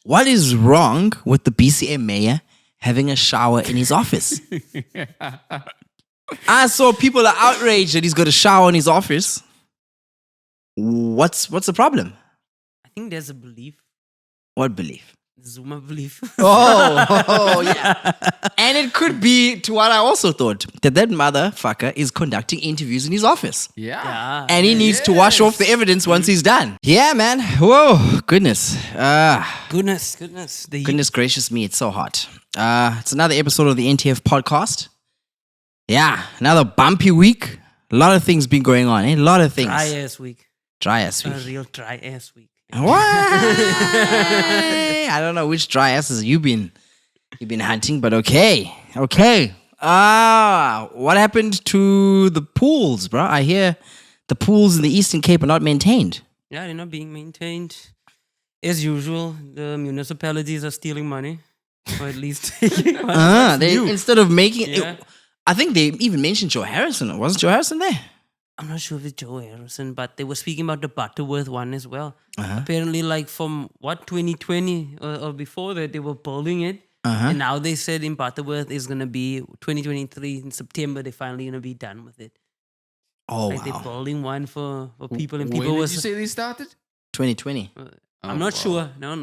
what is wrong with the BCM mayor having a shower in his office? I saw people are outraged that he's got a shower in his office. What's the problem? I think there's a belief, What belief? Zuma belief. Oh, yeah. And it could be to what I also thought, that motherfucker is conducting interviews in his office. Yeah. And he needs to wash off the evidence once he's done. Yeah, man. Whoa, goodness. Goodness. Goodness gracious me, it's so hot. It's another episode of the NTF podcast. Yeah, another bumpy week. A lot of things been going on, eh? A lot of things. Dry ass week. A real dry ass week. What? I don't know which dry asses you've been hunting, but okay. What happened to the pools, bro? I hear the pools in the Eastern Cape are not maintained. Yeah, they're not being maintained. As usual, the municipalities are stealing money. Or at least taking money. Instead of making it, I think they even mentioned Joe Harrison. Wasn't Joe Harrison there? I'm not sure if it's Joe Harrison, but they were speaking about the Butterworth one as well. Apparently, like from 2020 or before that, they were building it. And now they said in Butterworth is going to be 2023 in September, they're finally going to be done with it. Oh, like they're building one for people. And When people did was you say they started? 2020. I'm not sure. No.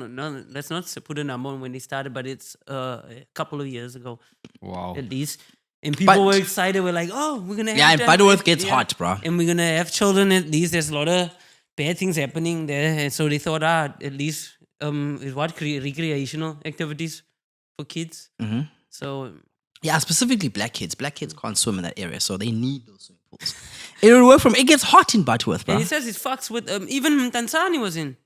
Let's not put a number on when they started, but it's a couple of years ago. Wow. At least. And people were excited. We're like, oh, we're going to have... Yeah, and Butterworth gets hot, bro. And we're going to have children at least. There's a lot of bad things happening there. And so they thought, at least recreational activities for kids. So... Yeah, specifically black kids. Black kids can't swim in that area, so they need those swimming pools. It gets hot in Butterworth, bro. And it says it fucks with... even Tanzania was in.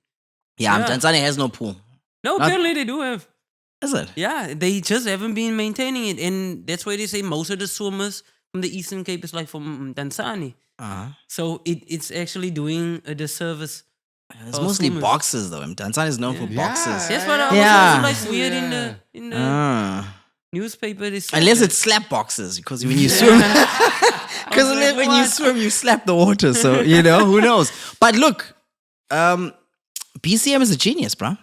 Yeah, Tanzania has no pool. No, apparently they do have. Is it? Yeah, they just haven't been maintaining it. And that's why they say most of the swimmers from the Eastern Cape is like from Tanzania. So it's actually doing a disservice. It's mostly boxes, though. Tanzania is known for boxes. That's what I was also like weird in the newspaper. Unless it's slap boxes, because when you swim... Because when you swim, you slap the water. So, who knows? But look, BCM is a genius, bro.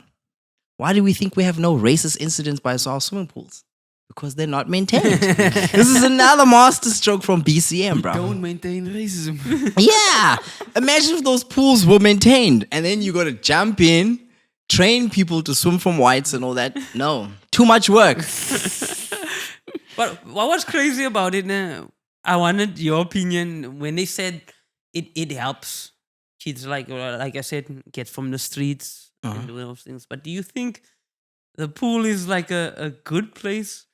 Why do we think we have no racist incidents by our swimming pools? Because they're not maintained. This is another masterstroke from BCM, bro. Don't maintain racism. Yeah. Imagine if those pools were maintained and then you got to jump in, train people to swim from whites and all that. No. Too much work. But what was crazy about it, I wanted your opinion when they said it helps kids, like I said, get from the streets and do those things. But do you think the pool is like a good place?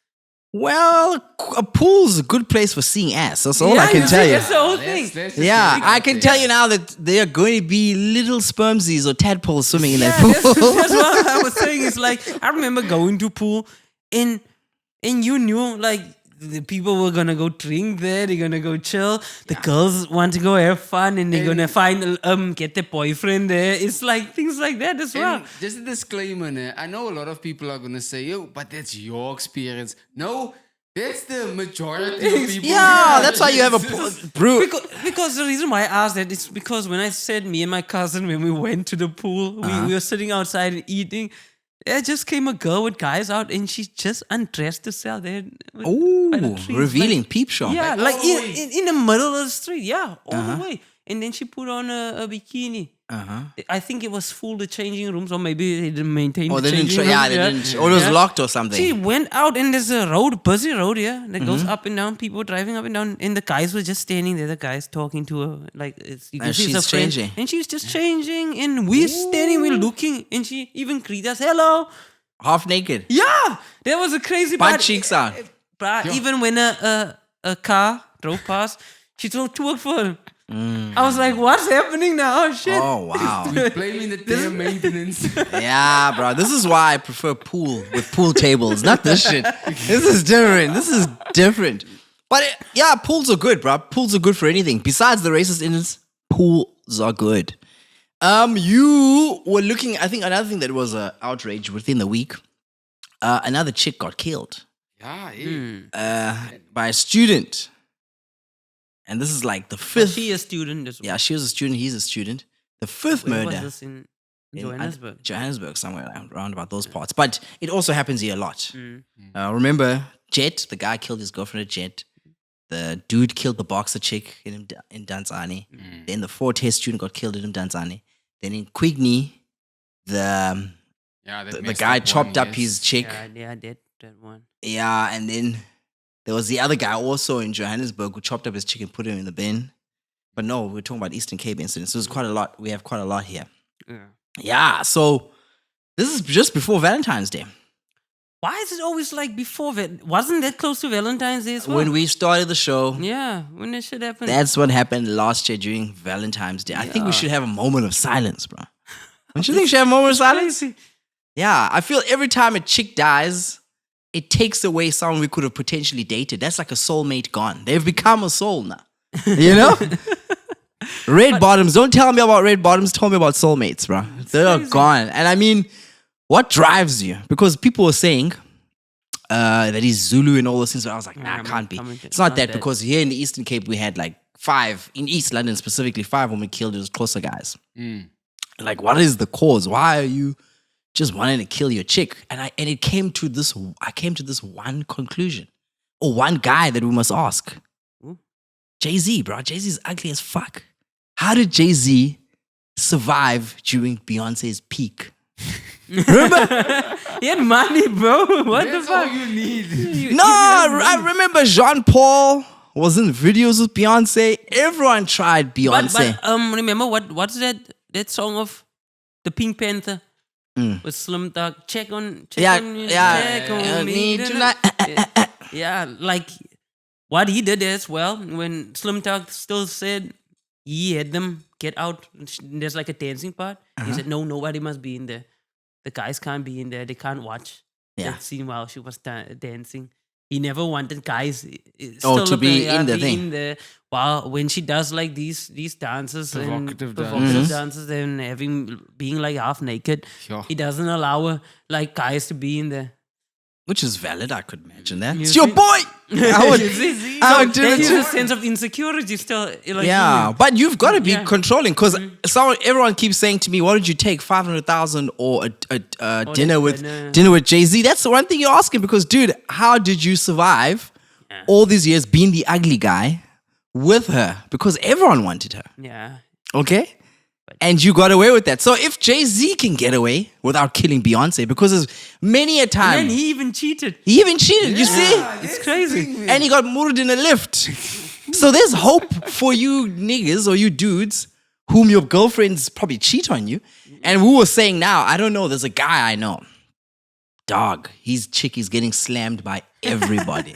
Well, a pool's a good place for seeing ass. That's all I can tell you. That's the whole thing. I can tell you now that there are going to be little spermsies or tadpoles swimming in that pool. That's what I was saying. It's like, I remember going to pool and you knew like the people were gonna go drink there, they're gonna go chill. The girls want to go have fun and they're gonna find get their boyfriend there. It's like things like that as well. Just a disclaimer, I know a lot of people are gonna say, yo, but that's your experience. No, that's the majority of people. Yeah, that's why you have a pool. Bro. Because the reason why I asked that is because when I said me and my cousin, when we went to the pool, we were sitting outside and eating. There just came a girl with guys out and she just undressed herself there. Revealing peep show. Yeah, in the middle of the street. Yeah, all the way. And then she put on a bikini. I think it was full the changing rooms, or maybe they didn't maintain the changing rooms. They didn't. Or it was locked or something. She went out and there's a busy road, that goes up and down. People driving up and down. And the guys were just standing there. The guys talking to her. Like, you can see she's changing. And she's just changing. And we're standing, we're looking. And she even greeted us, hello. Half naked. Yeah. That was a crazy part. Butt cheeks out. But even when a car drove past, she twerked for him. I was like, what's happening now? Oh, shit. Oh, wow. We're blaming the damn maintenance. Yeah, bro. This is why I prefer pool with pool tables, not this shit. This is different. But pools are good, bro. Pools are good for anything. Besides the racist incidents, pools are good. You were looking, I think another thing that was outrage within the week, another chick got killed. By a student. And this is like the fifth. Was she a student as well? Yeah, she was a student. He's a student. The fifth Where murder. was this in Johannesburg. Johannesburg, somewhere around about those parts. But it also happens here a lot. Remember, Jet, the guy killed his girlfriend at Jet. The dude killed the boxer chick in Danzani. Then the 4 student got killed in Danzani. Then in Quigney, the guy chopped up his chick. Yeah, that one. Yeah, and then there was the other guy also in Johannesburg who chopped up his chick and put him in the bin. But no, we're talking about Eastern Cape incidents. So there's quite a lot. We have quite a lot here. Yeah, so this is just before Valentine's Day. Why is it always like before that? Wasn't that close to Valentine's Day as well? When we started the show, Yeah, when that shit happened. that's what happened last year during Valentine's Day. I think we should have a moment of silence, bro. Don't you think we should have a moment of silence? Yeah, I feel every time a chick dies, it takes away someone we could have potentially dated. That's like a soulmate gone. They've become a soul now. You know? Red bottoms. Don't tell me about red bottoms. Tell me about soulmates, bro. They're gone. And I mean, what drives you? Because people were saying that he's Zulu and all those things. But I was like, nah, it can't be. It's not that, because here in the Eastern Cape, we had like 5, in East London specifically, 5 women killed. It was closer guys. Like, what is the cause? Why are you just wanting to kill your chick? And I came to this one conclusion, or one guy that we must ask. Jay-Z, bro. Jay-Z's ugly as fuck. How did Jay-Z survive during Beyonce's peak? Remember? He had money, bro. What That's the fuck? all you need. No, I remember Jean Paul was in videos with Beyonce. Everyone tried Beyonce. But remember what's that song of the Pink Panther with Slim Thug? Check on me tonight. Yeah, like what he did as well when Slim Thug still said he had them get out. There's like a dancing part. He said nobody must be in there. The guys can't be in there. They can't watch that scene while she was dancing. He never wanted guys to be in the thing. In there while when she does like these dances Provocative dances and being like half naked. Sure. He doesn't allow her like guys to be in there. Which is valid. I could imagine that. You It's your see? boy. I would do There's it a too. sense of insecurity still. Like, Yeah, but you've got to be Yeah. controlling, because everyone keeps saying to me, "Why did you take 500,000 or a dinner with Jay-Z?" That's the one thing you're asking, because, dude, how did you survive all these years being the ugly guy with her? Because everyone wanted her. Yeah. Okay? And you got away with that. So if Jay-Z can get away without killing Beyonce, because there's many a time And he even cheated. he even cheated, you see? It's crazy. And he got murdered in a lift. So there's hope for you niggas or you dudes whom your girlfriends probably cheat on you. And we were saying now, I don't know, there's a guy I know. Dog, his chick is getting slammed by everybody.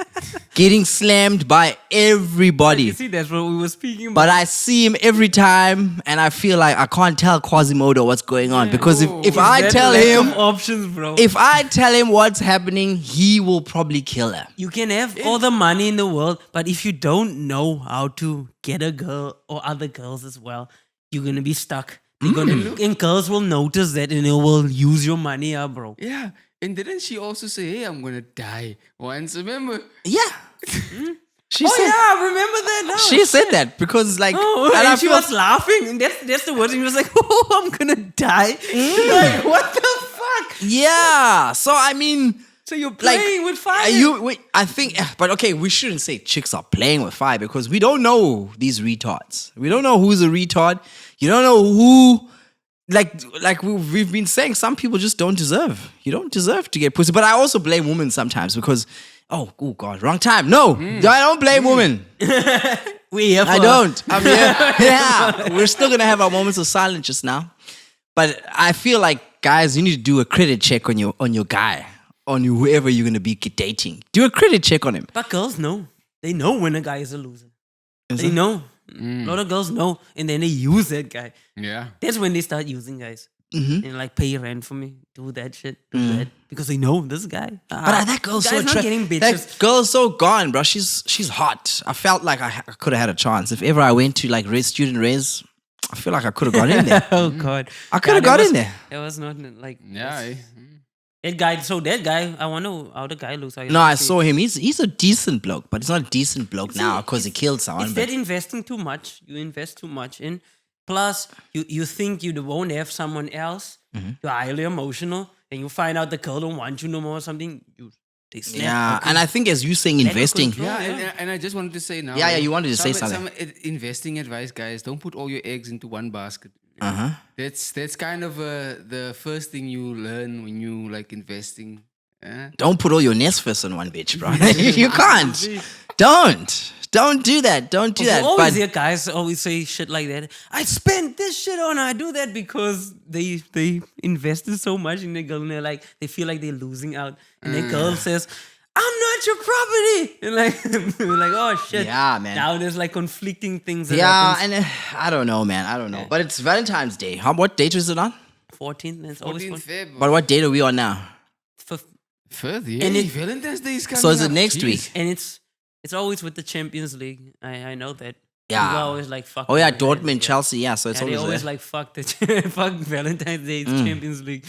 Getting slammed by everybody. You see, that's what we were speaking about. But I see him every time, and I feel like I can't tell Quasimodo what's going on, because if I That tell lack him, of options, bro. if I tell him what's happening, he will probably kill her. You can have all the money in the world, but if you don't know how to get a girl or other girls as well, you're gonna be stuck. And girls will notice that and they will use your money up, bro. Yeah. And didn't she also say, "Hey, I'm gonna die once"? Remember? Yeah. She Oh said, yeah, I remember that now. She said that because, like, Oh, and and I she feel- was laughing, and that's the words. And she was like, "Oh, I'm gonna die." Like, what the fuck? yeah. So I mean, So you're like, playing with fire? I think, but okay, we shouldn't say chicks are playing with fire, because we don't know these retards. We don't know who's a retard. You don't know who. Like we've been saying, some people just don't deserve. You don't deserve to get pussy. But I also blame women sometimes, because, oh God, wrong time. No, I don't blame women. We here for I don't. I'm here. Yeah, we're still gonna have our moments of silence just now. But I feel like, guys, you need to do a credit check on your guy, on whoever you're gonna be dating. Do a credit check on him. But girls know. They know when a guy is a loser. Is They it? know. A lot of girls know, and then they use that guy. Yeah. That's when they start using guys. Mm-hmm. And like, pay rent for me, do that shit, do that. Because they know this guy. But that girl's so not getting bitches. That girl's so gone, bro. She's hot. I felt like I could have had a chance. If ever I went to like student res, I feel like I could have got in there. Oh God. I could have got in there. It was not like Yeah. that guy. So that guy, I wonder how the guy looks. No, I saw him. He's a decent bloke, but he's not a decent bloke now because he killed someone. It's But that investing too much. You invest too much in. Plus, you think you won't have someone else, you're highly emotional, and you find out the girl don't want you no more or something, they snap. Yeah, and I think as you saying investing, control. Yeah, and I just wanted to say now. Yeah, you wanted to say something. Some investing advice, guys. Don't put all your eggs into one basket. Uh-huh. That's kind of the first thing you learn when you like investing. Don't put all your Nesfus on one bitch, bro. You can't. Don't do that. Don't do You that. always But hear guys always say shit like that. I spent this shit on her. I do that because they invested so much in the girl and they feel like they're losing out. And the girl says, I'm not your property. And we're like, oh shit. Yeah, man. Now there's like conflicting things. That yeah, happens. and I don't know, man. I don't know. But it's Valentine's Day. What date is it on? 14th, it's always 14th 14th. Feb. But what date are we on now? Fifth, yeah. And Valentine's Day is coming So is it up. next Jeez. week? And it's always with the Champions League. I know that. Yeah. People are always like, fuck. Oh yeah, Valentine's Dortmund, Day. Chelsea. Yeah, so it's Yeah, they always always there. like fuck fuck Valentine's Day, it's Champions League.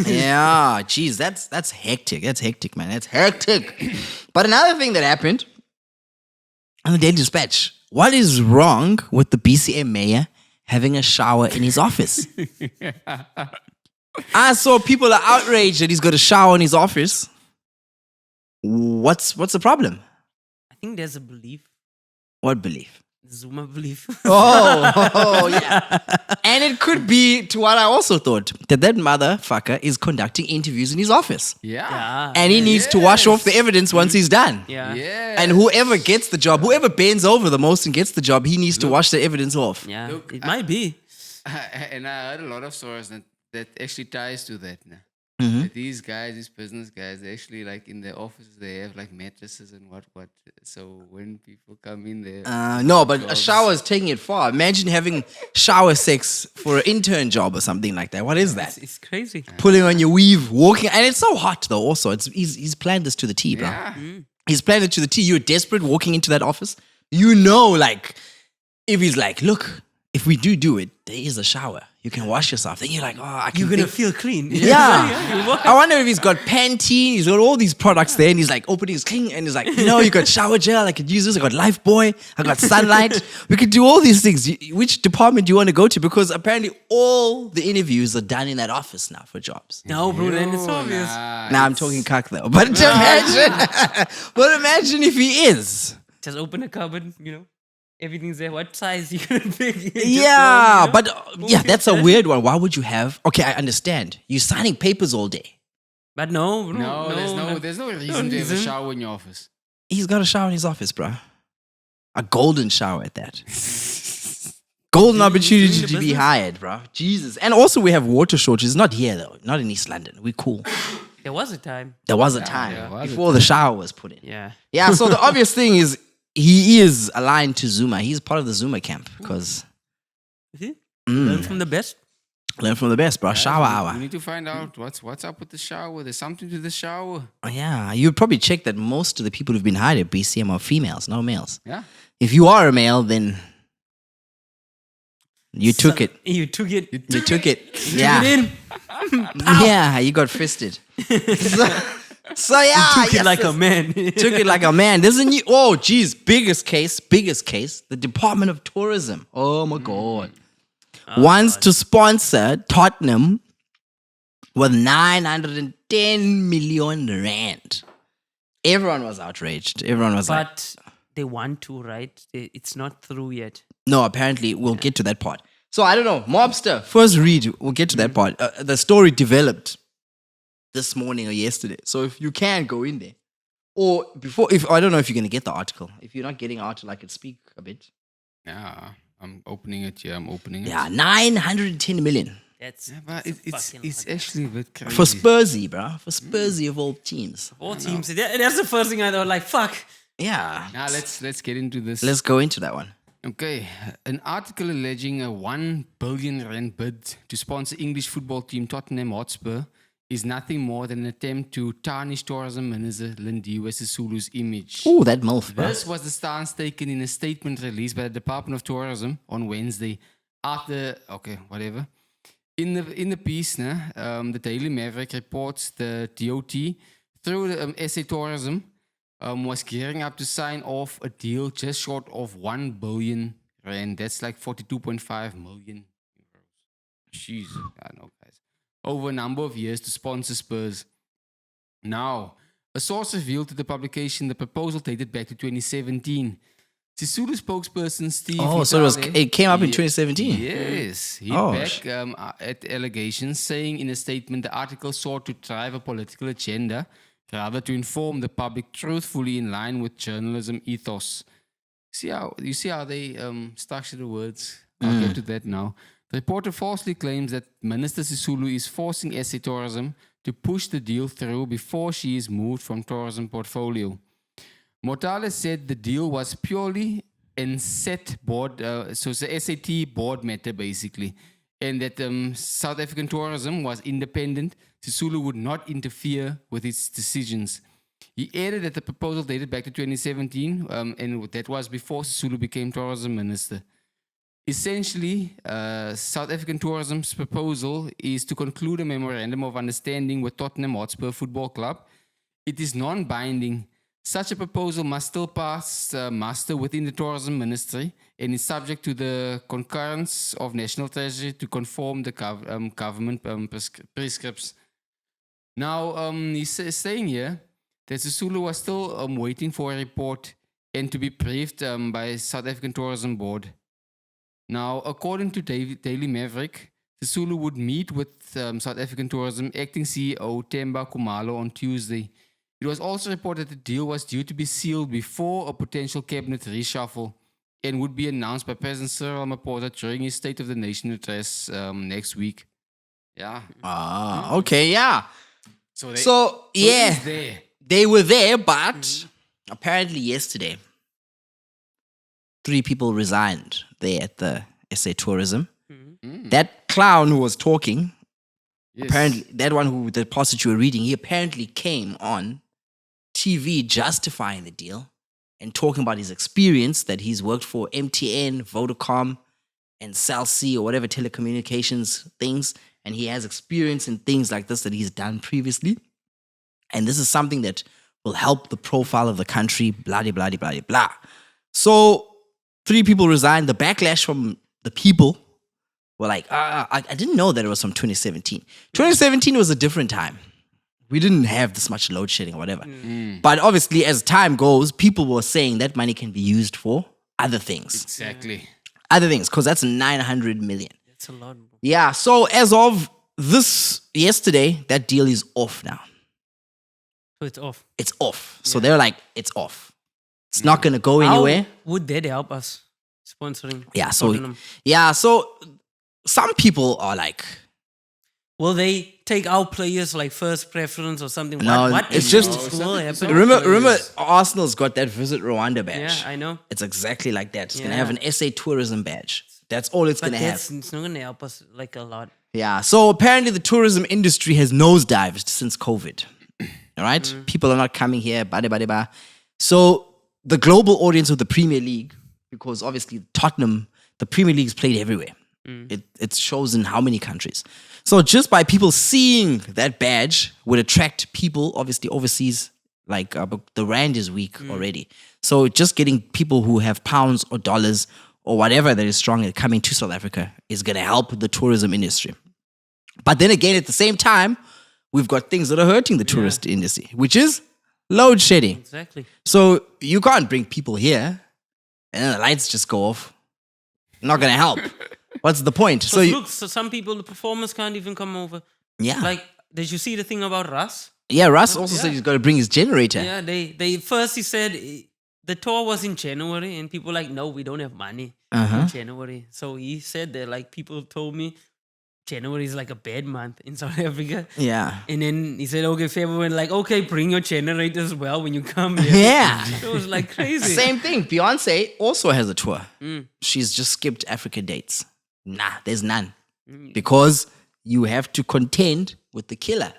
Yeah, geez, that's hectic. That's hectic, man. That's hectic. But another thing that happened on the Daily Dispatch: what is wrong with the BCM mayor having a shower in his office? I saw people are outraged that he's got a shower in his office. What's the problem? I think there's a belief, What belief? Zuma belief. Oh, yeah. And it could be to what I also thought, that motherfucker is conducting interviews in his office. Yeah. Yeah. And he needs to wash off the evidence once he's done. Yeah. Yeah. And whoever gets the job, whoever bends over the most and gets the job, he needs to wash the evidence off. Yeah. Look, It might be. And I heard a lot of stories that actually ties to that now. Mhm. That these guys, these business guys, they actually like in their offices they have like mattresses and what. So when people come in there, No, but a shower is taking it far. Imagine having shower sex for an intern job or something like that. What is that? It's crazy. Pulling on your weave, walking, and it's so hot though. Also, he's planned this to the T, bro. yeah, He's planned it to the T. You're desperate walking into that office. You know, like if he's like, look, if we do it, there is a shower. You can wash yourself. Then you're like, oh, I can You're gonna think- feel clean. Yeah. I wonder if he's got Pantene, he's got all these products there, and he's like opening his cling, and he's like, you got shower gel, I could use this, I got Lifebuoy, I got Sunlight. We could do all these things. Which department do you want to go to? Because apparently all the interviews are done in that office now for jobs. No, bro, then it's obvious. Now I'm talking cuck though. But imagine if he is. Just open a cupboard, everything's there. What size you gonna pick? Just Yeah, go, but that's a weird one. Why would you have? Okay, I understand. You're signing papers all day. But no, there's no reason to have a reason. shower in your office. He's got a shower in his office, bro. A golden shower at that. Golden opportunity doing the to be business? hired, bro. Jesus. And also we have water shortages. Not here though. Not in East London. We're cool. There was a time. There was a time there was a before the shower was put in. Yeah. Yeah, so the obvious thing is he is aligned to Zuma. He's part of the Zuma camp because See? Learn from the best. learn from the best, bro. Shower We hour. need to find out what's up with the shower. There's something to the shower. Oh, yeah, you'd probably check that most of the people who've been hired at BCM are females, no males. Yeah. If you are a male, then you took it. You took it. You took it. Took Yeah. it in. Yeah, you got fisted. so yeah, Took it yes, like a man. took it like a man. There's a new, oh geez, biggest case, the Department of Tourism. Oh my God. Wants to sponsor Tottenham with 910 million rand. Everyone was outraged. Everyone was like, But they want to, right? It's not through yet. no, apparently we'll get to that part. So I don't know, Mobster, first read, we'll get to that part. The story developed this morning or yesterday. So if you can go in there. Or before, if I don't know if you're going to get the article. If you're not getting article, I could speak a bit. Yeah. I'm opening it. Yeah, I'm opening it. Yeah, 910 million. That's, Yeah, but that's a it's fucking lot. actually a bit crazy. For Spursy, bro. For Spursy of all teams. All teams. That's the first thing I thought. Like, fuck. Yeah. Now let's get into this. Let's go into that one. Okay, an article alleging a 1 billion rand bid to sponsor English football team Tottenham Hotspur is nothing more than an attempt to tarnish tourism minister Lindiwe Sisulu's image. Oh, that MILF, bro. This was the stance taken in a statement released by the Department of Tourism on Wednesday after, In the piece, the Daily Maverick reports the DOT through the SA Tourism was gearing up to sign off a deal just short of 1 billion rand. That's like 42.5 million euros. Jeez, I know, guys. over a number of years to sponsor Spurs. Now, a source revealed to the publication the proposal dated back to 2017. Sisulu spokesperson Steve Oh, so Hitale- it came up in Ye- 2017. Yes, hit Oh, back at allegations, saying in a statement the article sought to drive a political agenda rather to inform the public truthfully in line with journalism ethos. You see how they structure the words? I'll get to that now. The reporter falsely claims that Minister Sisulu is forcing SA Tourism to push the deal through before she is moved from tourism portfolio. Mortales said the deal was purely in set board, so it's a SAT board matter basically, and that South African tourism was independent. Sisulu would not interfere with its decisions. He added that the proposal dated back to 2017, and that was before Sisulu became tourism minister. Essentially, South African tourism's proposal is to conclude a memorandum of understanding with Tottenham Hotspur Football Club. It is non-binding. Such a proposal must still pass muster within the tourism ministry and is subject to the concurrence of National Treasury to conform the government prescripts. Now, he's saying here that Sisulu was still waiting for a report and to be briefed by South African Tourism Board. Now, according to Daily Maverick, Sisulu would meet with South African Tourism Acting CEO Themba Khumalo on Tuesday. It was also reported the deal was due to be sealed before a potential cabinet reshuffle and would be announced by President Cyril Ramaphosa during his State of the Nation address next week. Yeah. Okay, yeah. So yeah, he's there. they were there, but apparently yesterday, 3 people resigned there at the SA Tourism. That clown who was talking, Yes. apparently, that one who the passage you were reading, he apparently came on TV justifying the deal and talking about his experience that he's worked for MTN, Vodacom, and Cell C or whatever telecommunications things, and he has experience in things like this that he's done previously. And this is something that will help the profile of the country, blah, blah, blah, blah, blah. So 3 people resigned. The backlash from the people were like, I didn't know that it was from 2017. 2017 was a different time. We didn't have this much load shedding or whatever. But obviously, as time goes, people were saying that money can be used for other things. Exactly. Other things, because that's 900 million. That's a lot, bro. Yeah, so as of yesterday, that deal is off now. So it's off. It's off. So they're like, it's off. It's not going to go anywhere. How would that help us sponsoring? Yeah, so Tottenham? so some people are like, Will they take our players like first preference or something? No, what it's in just- will happen? remember Arsenal's got that Visit Rwanda badge. Yeah, I know. It's exactly like that. It's going to Yeah. have an SA tourism badge. That's all it's But going to have. it's not going to help us like a lot. Yeah. So apparently the tourism industry has nosedived since COVID. All right? People are not coming here. Ba. So the global audience of the Premier League, because obviously Tottenham, the Premier League's played everywhere. It shows in how many countries. So just by people seeing that badge would attract people, obviously overseas, like the rand is weak already. So just getting people who have pounds or dollars or whatever that is strong and coming to South Africa is going to help the tourism industry. But then again, at the same time, we've got things that are hurting the tourist industry, which is load shedding. Exactly. So you can't bring people here and then the lights just go off. Not going to help. What's the point? So look, so some people, the performers can't even come over. Yeah. Like, did you see the thing about Russ? Yeah, Russ also said he's got to bring his generator. Yeah, they first he said the tour was in January, and people like, no, we don't have money in January. So he said that like people told me January is like a bad month in South Africa. Yeah. And then he said, okay, February, like, okay, bring your generator as well when you come here. Yeah. It was like crazy. Same thing. Beyonce also has a tour. She's just skipped Africa dates. Nah, there's none. Because you have to contend with the killer.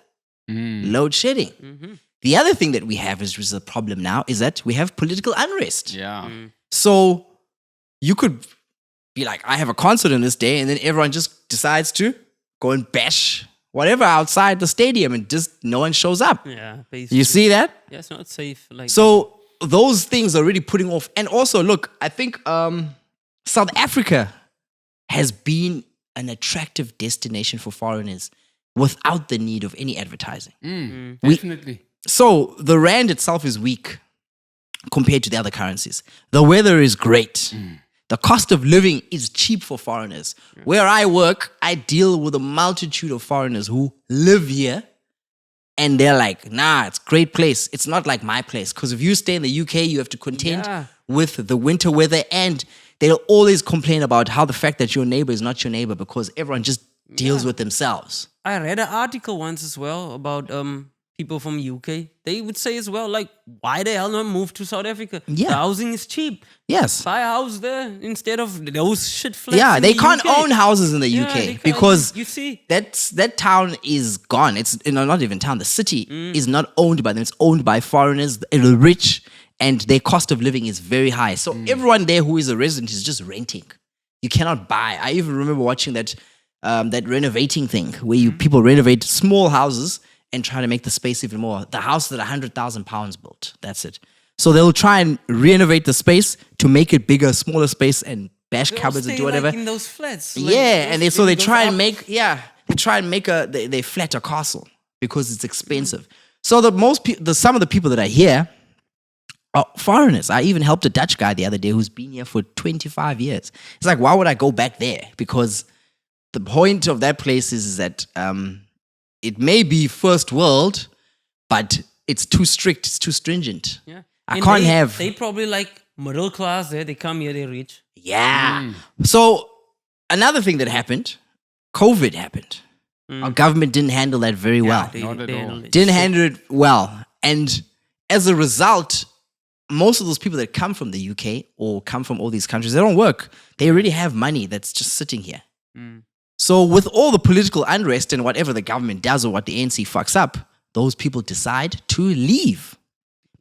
Load shedding. The other thing that we have is a problem now is that we have political unrest. Yeah. So you could be like, I have a concert on this day, and then everyone just decides to go and bash whatever outside the stadium and just no one shows up. Yeah, basically. You see that? Yeah, it's not safe. Like, So those things are really putting off. And also, look, I think South Africa has been an attractive destination for foreigners without the need of any advertising. Definitely. So the rand itself is weak compared to the other currencies. The weather is great. The cost of living is cheap for foreigners. Where I work, I deal with a multitude of foreigners who live here and they're like, nah, it's a great place. It's not like my place. Because if you stay in the UK, you have to contend with the winter weather, and they'll always complain about how the fact that your neighbor is not your neighbor because everyone just deals with themselves. I read an article once as well about people from UK. They would say as well, like, why the hell not move to South Africa? Yeah. The housing is cheap. Yes. Buy a house there instead of those shit flats. Yeah, in they the can't UK. own houses in the Yeah, UK they can't. because You see. that town is gone. It's not even town. The city is not owned by them. It's owned by foreigners, the rich, and their cost of living is very high. So everyone there who is a resident is just renting. You cannot buy. I even remember watching that renovating thing where people renovate small houses and try to make the space even more. The house that £100,000 built. That's it. So they'll try and renovate the space to make it bigger, smaller space, and bash They all cupboards and stay, do whatever. like, in those flats. Like, Yeah, and they those try and up- make they flat a castle because it's expensive. So some of the people that are here are foreigners. I even helped a Dutch guy the other day who's been here for 25 years. It's like, why would I go back there? Because the point of that place is that it may be first world, but it's too strict, it's too stringent. Yeah. I And can't they, have. They probably like middle class there. They come here, they rich. Yeah. So another thing that happened, COVID happened. Our government didn't handle that very well. Not at all. handle it Didn't shit. handle it well. And as a result, most of those people that come from the UK or come from all these countries, they don't work. They already have money that's just sitting here. So with all the political unrest and whatever the government does or what the ANC fucks up, those people decide to leave.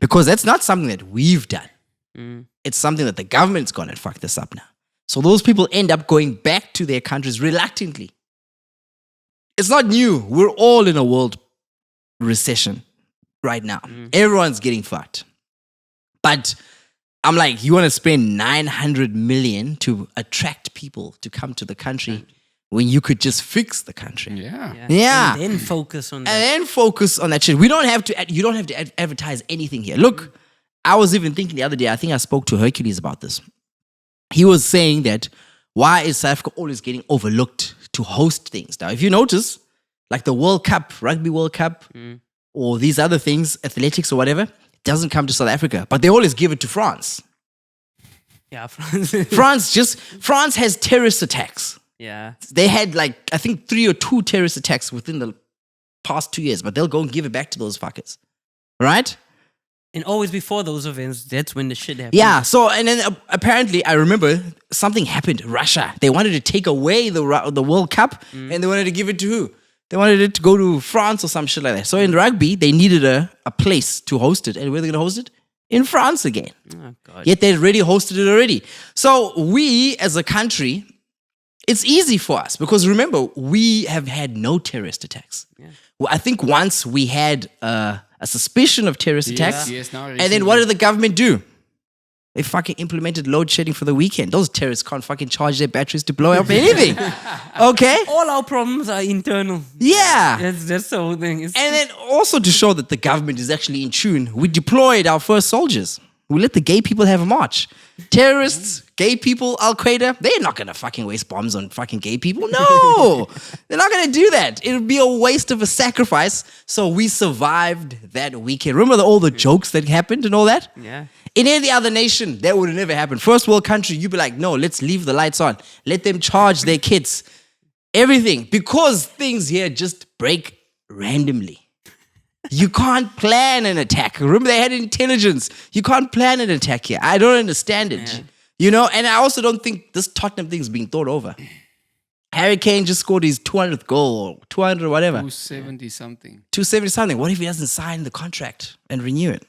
Because that's not something that we've done. It's something that the government's gone and fucked this up now. So those people end up going back to their countries reluctantly. It's not new. We're all in a world recession right now. Everyone's getting fucked. But I'm like, you want to spend 900 million to attract people to come to the country when you could just fix the country. Yeah. Yeah. And then focus on And that. then focus on that shit. You don't have to advertise anything here. Look, I was even thinking the other day, I think I spoke to Hercules about this. He was saying that why is South Africa always getting overlooked to host things? Now, if you notice, like the World Cup, Rugby World Cup, or these other things, athletics or whatever, it doesn't come to South Africa, but they always give it to France. Yeah, France. France has terrorist attacks. Yeah. They had like, I think 3 or 2 terrorist attacks within the past 2 years, but they'll go and give it back to those fuckers. Right? And always before those events, that's when the shit happens. Yeah, so, and then apparently, I remember something happened. Russia, they wanted to take away the World Cup, and they wanted to give it to who? They wanted it to go to France or some shit like that. So in rugby, they needed a place to host it. And where are they going to host it? In France again. Oh, God. Yet they'd already hosted it already. So we, as a country, it's easy for us because remember, we have had no terrorist attacks. Well, I think once we had a suspicion of terrorist attacks. Yes, now And then what did the government do? They fucking implemented load shedding for the weekend. Those terrorists can't fucking charge their batteries to blow up anything. Okay? All our problems are internal. Yeah. That's the whole thing. It's And then also to show that the government is actually in tune, we deployed our first soldiers. We let the gay people have a march. Terrorists, gay people, Al Qaeda, they're not gonna fucking waste bombs on fucking gay people. No, they're not gonna do that. It would be a waste of a sacrifice. So we survived that weekend. Remember all the jokes that happened and all that? Yeah. In any other nation, that would have never happened. First world country, you'd be like, no, let's leave the lights on. Let them charge their kids. Everything. Because things here just break randomly. You can't plan an attack. Remember, they had intelligence. You can't plan an attack here. I don't understand it. Yeah. You know, and I also don't think this Tottenham thing is being thought over. Harry Kane just scored his 200th goal or 200 or whatever. 270 something. 270 something. What if he doesn't sign the contract and renew it?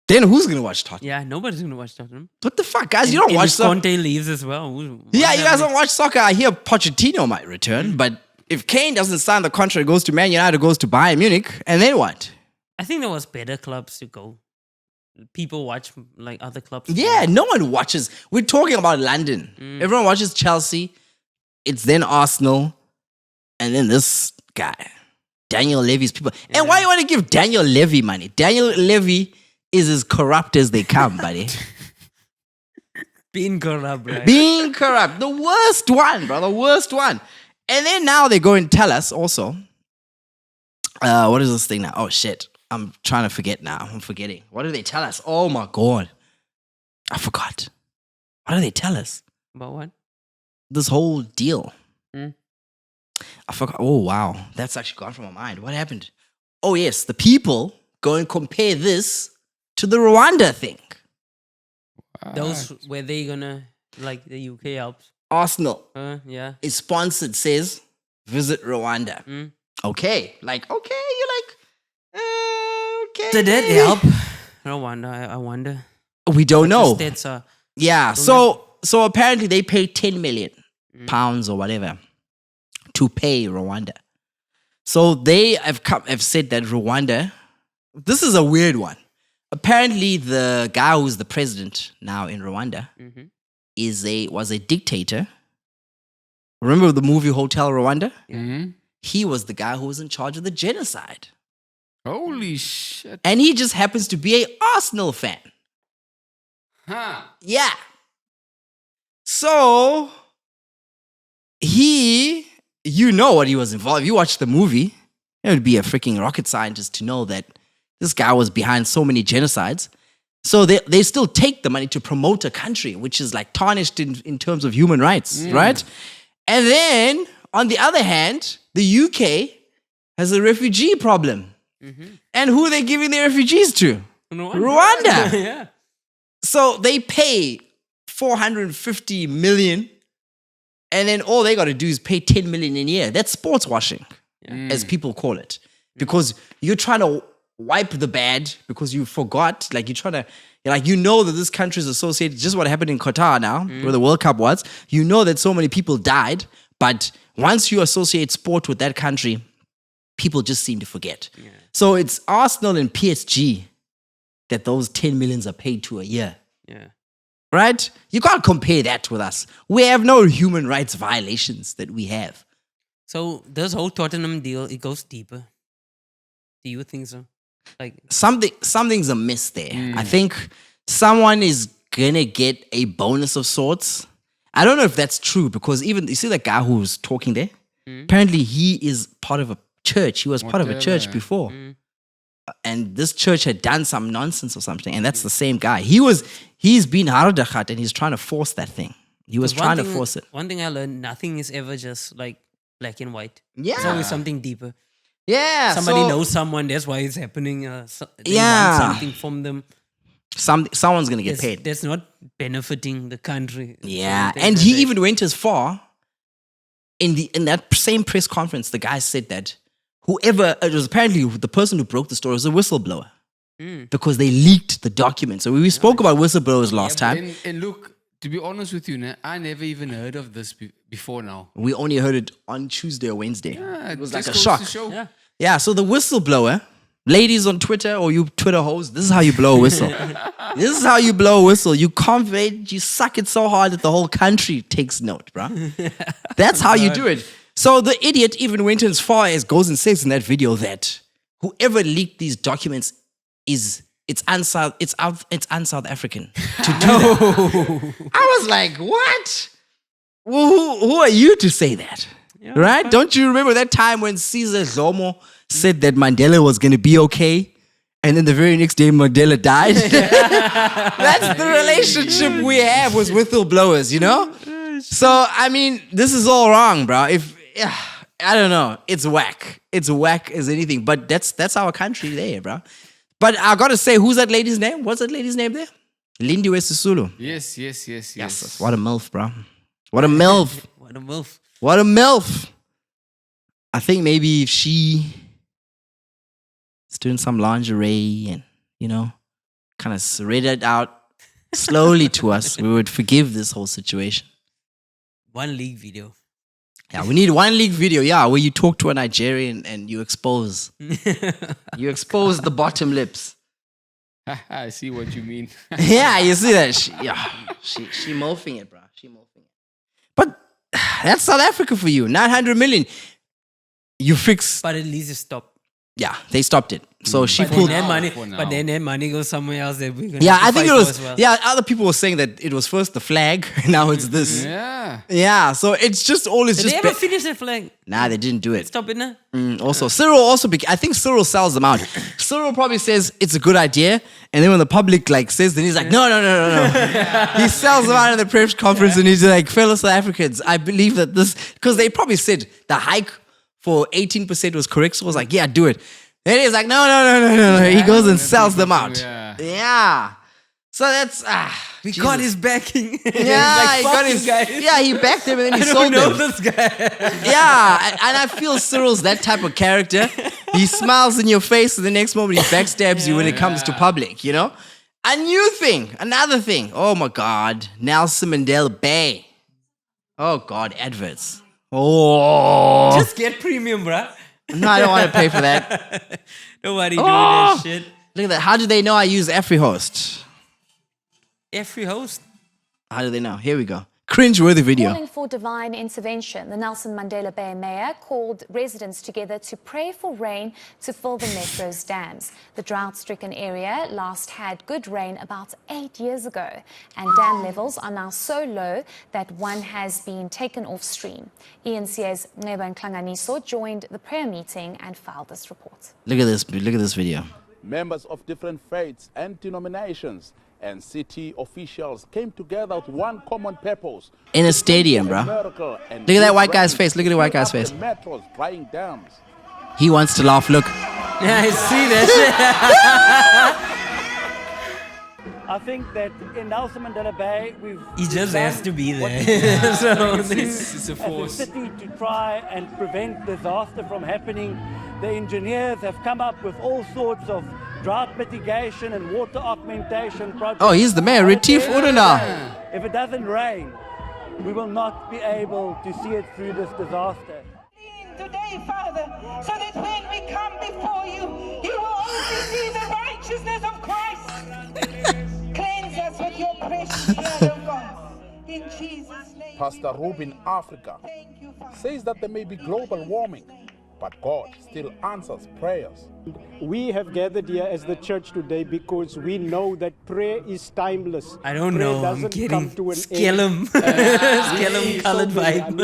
Then who's going to watch Tottenham? Yeah, nobody's gonna watch Tottenham. What the fuck, guys? You don't And watch if soccer. Conte leaves as well. Yeah, you guys don't watch soccer. I hear Pochettino might return, but if Kane doesn't sign the contract, goes to Man United, goes to Bayern Munich, and then what? I think there was better clubs to go. People watch like other clubs. Yeah, no one watches. We're talking about London. Everyone watches Chelsea. It's then Arsenal, and then this guy. Daniel Levy's people. And why you want to give Daniel Levy money? Daniel Levy is as corrupt as they come, buddy. Being corrupt, right? Being corrupt. The worst one, bro. The worst one. And then now they go and tell us also. What is this thing now? Oh, shit. I'm trying to forget now. I'm forgetting. What do they tell us? Oh, my God. I forgot. What do they tell us? About what? This whole deal. Hmm? I forgot. Oh, wow. That's actually gone from my mind. What happened? Oh, yes. The people go and compare this to the Rwanda thing. Those where they gonna like the UK helps. Arsenal Yeah. is sponsored, says, visit Rwanda. Mm. Okay. Like, okay. You're like, okay. Did it help? Rwanda, I wonder. We don't know. The stats are Yeah. So apparently they paid 10 million pounds or whatever to pay Rwanda. So they have said that Rwanda, this is a weird one. Apparently the guy who's the president now in Rwanda was a dictator. Remember the movie Hotel Rwanda? Mhm. He was the guy who was in charge of the genocide. Holy shit. And he just happens to be a Arsenal fan. Huh. Yeah. So you know what he was involved. If you watch the movie, it would be a freaking rocket scientist to know that this guy was behind so many genocides. So they still take the money to promote a country, which is like tarnished in terms of human rights, right? And then, on the other hand, the UK has a refugee problem. And who are they giving their refugees to? Rwanda. Yeah. So they pay 450 million, and then all they got to do is pay 10 million a year. That's sports washing, as people call it, because you're trying to wipe the bad because you forgot, like you're trying to, like, you know that this country is associated, just what happened in Qatar now, where the World Cup was. You know that so many people died, but once you associate sport with that country, people just seem to forget. So it's Arsenal and PSG that those 10 millions are paid to a year. Yeah. Right? You can't compare that with us. We have no human rights violations that we have. So this whole Tottenham deal, it goes deeper. Do you think so? Like Something's amiss there. I think someone is gonna get a bonus of sorts. I don't know if that's true, because even, you see that guy who was talking there? Apparently he is part of a church. He was part of a church before. And this church had done some nonsense or something, and that's the same guy. He's been haradachat, and he's trying to force that thing. He was trying to force it. One thing I learned, nothing is ever just like black and white. Yeah. It's always something deeper. Yeah. Somebody so knows someone, that's why it's happening. They Yeah. want something from them. someone's gonna get paid. That's not benefiting the country. Yeah, So and they- he even went as far in that same press conference. The guy said that whoever, it was apparently the person who broke the story was a whistleblower, because they leaked the documents. So we spoke about whistleblowers last time. And look, to be honest with you, I never even heard of this before now. We only heard it on Tuesday or Wednesday. Yeah, it was just like a goes shock. to show. Yeah. Yeah, so the whistleblower, ladies on Twitter or you Twitter hoes, this is how you blow a whistle. This is how you blow a whistle. You convey, you suck it so hard that the whole country takes note, bro. That's how you do it. So the idiot even went as far as goes and says in that video that whoever leaked these documents it's un-South African to do that. I was like, what? Who are you to say that? Right? Don't you remember that time when Caesar Zlomo said that Mandela was going to be okay, and then the very next day Mandela died? That's the relationship we have with whistleblowers, you know? So, I mean, this is all wrong, bro. I don't know. It's whack. It's whack as anything, but that's our country there, bro. But I got to say, who's that lady's name? What's that lady's name there? Lindiwe Sisulu. Yes. What a MILF, bro. What a MILF. What a wolf. What a MILF. I think maybe if she is doing some lingerie and, you know, kind of read it out slowly to us, we would forgive this whole situation. One league video. Yeah, we need one league video, where you talk to a Nigerian and you expose the bottom lips. I see what you mean. Yeah, you see that? She MILFing it, bro. She MILFing it. But that's South Africa for you. 900 million. you fix. But at least it stopped. Yeah, they stopped it. So she But pulled. then, that money, for now. but then that money goes somewhere else that we're gonna Yeah, have to I think fight it for was. as well. Yeah, other people were saying that it was first the flag, now it's this. Yeah. Yeah, so it's just always Did just. they ever finish that flag? Nah, they didn't do it. Stop it now. Also, Cyril also. I think Cyril sells them out. Cyril probably says it's a good idea, and then when the public like says, then he's like, no. He sells them out in the press conference, and he's like, fellow South Africans, I believe that this because they probably said the hike for 18% was correct. So I was like, yeah, do it. Then he's like, no. He goes and sells them out. Yeah. So that's We got his backing. yeah. Like, he fuck got you his guys. yeah. He backed them and then he I sold don't know them. this guy. Yeah, and I feel Cyril's that type of character. He smiles in your face, and the next moment he backstabs you when it comes to public. You know, a new thing, another thing. Oh my God, Nelson Mandela Bay. Oh God, adverts. Oh Just get premium, bruh. no, I don't want to pay for that. Nobody doing Oh. that shit. Look at that. How do they know I use AfriHost? Every host. How do they know? Here we go. Cringe-worthy video. Calling for divine intervention, the Nelson Mandela Bay mayor called residents together to pray for rain to fill the metro's dams. The drought-stricken area last had good rain about 8 years ago, and dam levels are now so low that one has been taken off stream. ENCA's Neba Nklanganiso joined the prayer meeting and filed this report. Look at this. Look at this video. Members of different faiths and denominations and city officials came together with one common purpose. In a stadium, bro. Look at that white guy's face. Look at the white guy's face. Metros drying dams. He wants to laugh. Look. Yeah, I see that shit. I think that in Nelson Mandela Bay, we've He just done has to be what there. we can So do It's a as a force. city to try and prevent disaster from happening. The engineers have come up with all sorts of drought mitigation and water augmentation projects. Oh, he's the mayor, Retief Urana. If it doesn't rain, we will not be able to see it through this disaster. Today, Father, so that when we come before you, you will only see the righteousness of Christ. Cleanse us with your precious blood, of God. In Jesus' name. Pastor Rubin Africa Thank you, Father. says that there may be global warming, but God still answers prayers. We have gathered here as the church today because we know that prayer is timeless. I don't Prayer know. I'm doesn't getting come to an Skellum. Skellum colored vibe.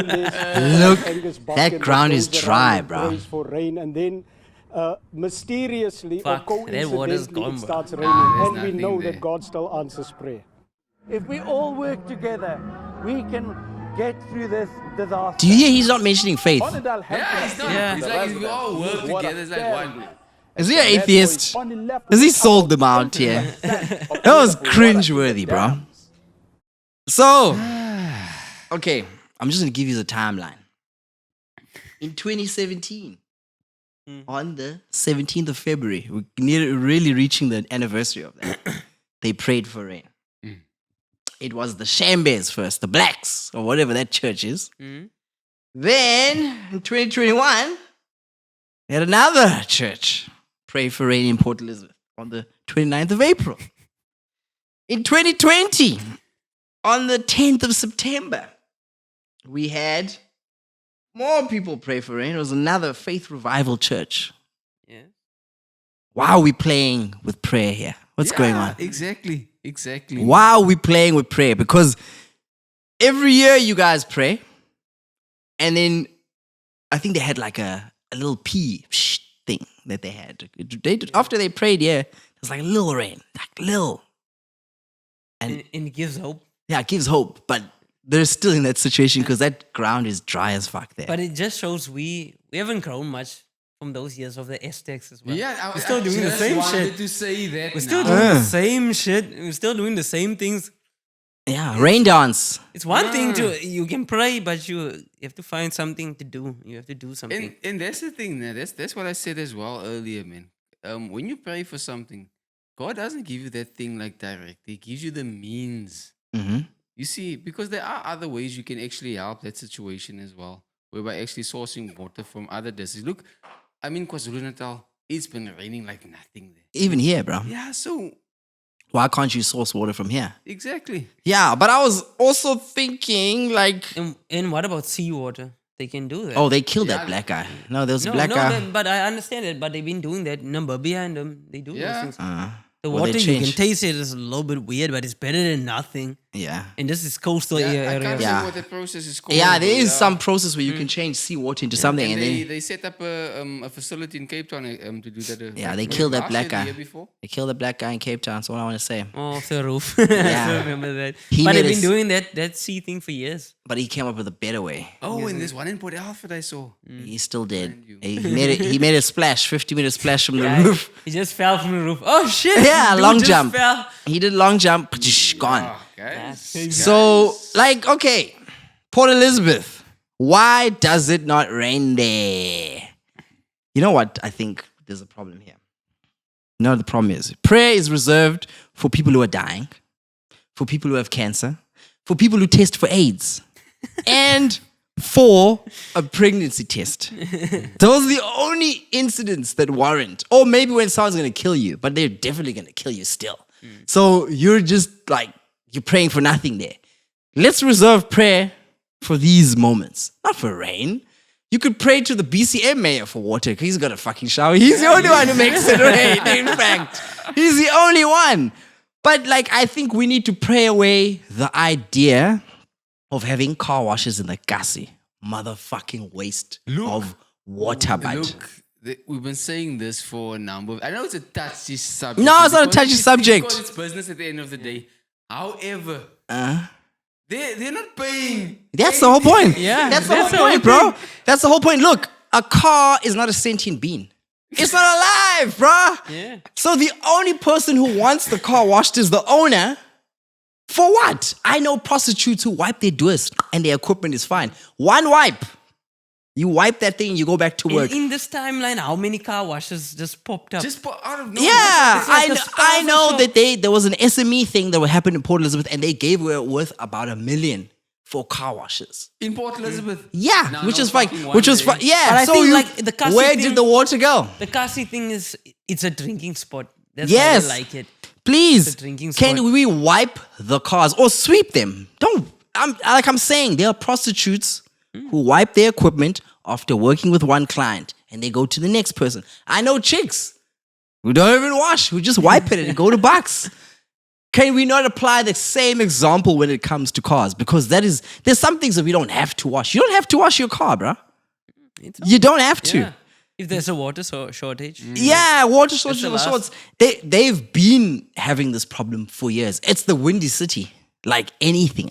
Look, that ground is dry, bro. Prays for rain, and then mysteriously Fuck, or that water's coincidentally gone, it bro. starts raining, there's and we nothing know there. that God still answers prayer. If we all work together, we can get through this disaster. Do you hear he's not mentioning faith? Onidal helped Yeah, us it's not. Yeah. It's the like if we residents all work use water together, it's like sparingly. one. Is he an Therefore, atheist? it's only left Has he with sold them about out here? 20% of That was available cringe-worthy, water bro. dams. So, okay, I'm just gonna give you the timeline. In 2017, on the 17th of February, we're really reaching the anniversary of that. They prayed for rain. It was the Shambes first, the blacks, or whatever that church is. Then, in 2021, we had another church pray for rain in Port Elizabeth on the 29th of April. In 2020, on the 10th of September, we had more people pray for rain. It was another Faith Revival church. Yeah. Why are we playing with prayer here? What's going on? Exactly. Why are we playing with prayer? Because every year you guys pray, and then I think they had like a little pee thing that they had. After they prayed, yeah, there's like a little rain, like little. And it gives hope. Yeah, it gives hope, but they're still in that situation because that ground is dry as fuck there. But it just shows we haven't grown much from those years of the Aztecs as well. Yeah, we're still doing the just same wanted shit. to say that We're still now. doing the same shit. We're still doing the same things. Yeah, rain dance. It's one thing you can pray, but you have to find something to do. You have to do something. And that's the thing, man. That's what I said as well earlier, man. When you pray for something, God doesn't give you that thing like direct. He gives you the means. Mm-hmm. You see, because there are other ways you can actually help that situation as well, whereby actually sourcing water from other districts. Look, I mean, KwaZulu-Natal, it's been raining like nothing there. Even here, bro. Yeah, so Why can't you source water from here? exactly. Yeah, but I was also thinking like, And what about seawater? they can do that. Oh, they killed that black guy. No, there was a black guy. But I understand it. But they've been doing that in Namibia, and they do Yeah. those things. The Well, they water, you can changed. taste it. It's a little bit weird, but it's better than nothing. Yeah. And this is coastal I area. can't Yeah. say what that process is called. Yeah, there is but, some process where you can change seawater into something, and then they set up a facility in Cape Town to do that. yeah, they killed that last black year, the guy. year before. They killed that black guy in Cape Town. That's all I want to say. Off the roof. Yeah. I remember that. He But made they've us- been doing that sea thing for years. But he came up with a better way. Oh, and there's one in Port Alfred I saw. He still did. Mind you. He made a splash, 50-meter splash from the Yeah, roof. He just fell from the roof. Oh shit! Yeah, Dude long just jump. Fell. He did long jump, gone. Oh, guys. So, like, okay, Port Elizabeth, why does it not rain there? You know what? I think there's a problem here. You know what the problem is? Prayer is reserved for people who are dying, for people who have cancer, for people who test for AIDS, and for a pregnancy test. Those are the only incidents that warrant. Or maybe when someone's going to kill you, but they're definitely going to kill you still. So you're just like, you're praying for nothing there. Let's reserve prayer for these moments, not for rain. You could pray to the BCM mayor for water because he's got a fucking shower. He's the only one who makes it rain, in fact. He's the only one. But like, I think we need to pray away the idea of having car washes in the gassy motherfucking waste of water, bud. Look, we've been saying this for a number of... I know it's a touchy subject. No, it's not a because touchy subject. Because it's business at the end of the day. However, they're not paying. That's the whole point. Yeah, That's the whole point, bro. That's the whole point. Look, a car is not a sentient being. It's not alive, bro. Yeah. So the only person who wants the car washed is the owner. For what? I know prostitutes who wipe their doors and their equipment is fine. One wipe. You wipe that thing and you go back to work. In this timeline, how many car washes just popped up? Just out of nowhere. Yeah, It's like a I sponsor know shop. that there was an SME thing that happened in Port Elizabeth and they gave away worth about $1 million for car washes. In Port Elizabeth. Yeah, No, which no, is fine. fucking Which one was day. fine. Yeah, But I so think, you, like, the Kasi where thing- did the water go? The Kasi thing is, it's a drinking spot. That's Yes. why I like it. Please, It's a drinking can spot. we wipe the cars or sweep them? Don't. I'm saying, there are prostitutes who wipe their equipment after working with one client and they go to the next person. I know chicks who don't even wash, who just wipe it and go to box. Can we not apply the same example when it comes to cars? Because there's some things that we don't have to wash. You don't have to wash your car, bro. You don't have to. Yeah. If there's a water shortage. Yeah, water shortage the of the last- sorts. They've been having this problem for years. It's the windy city. Like anything.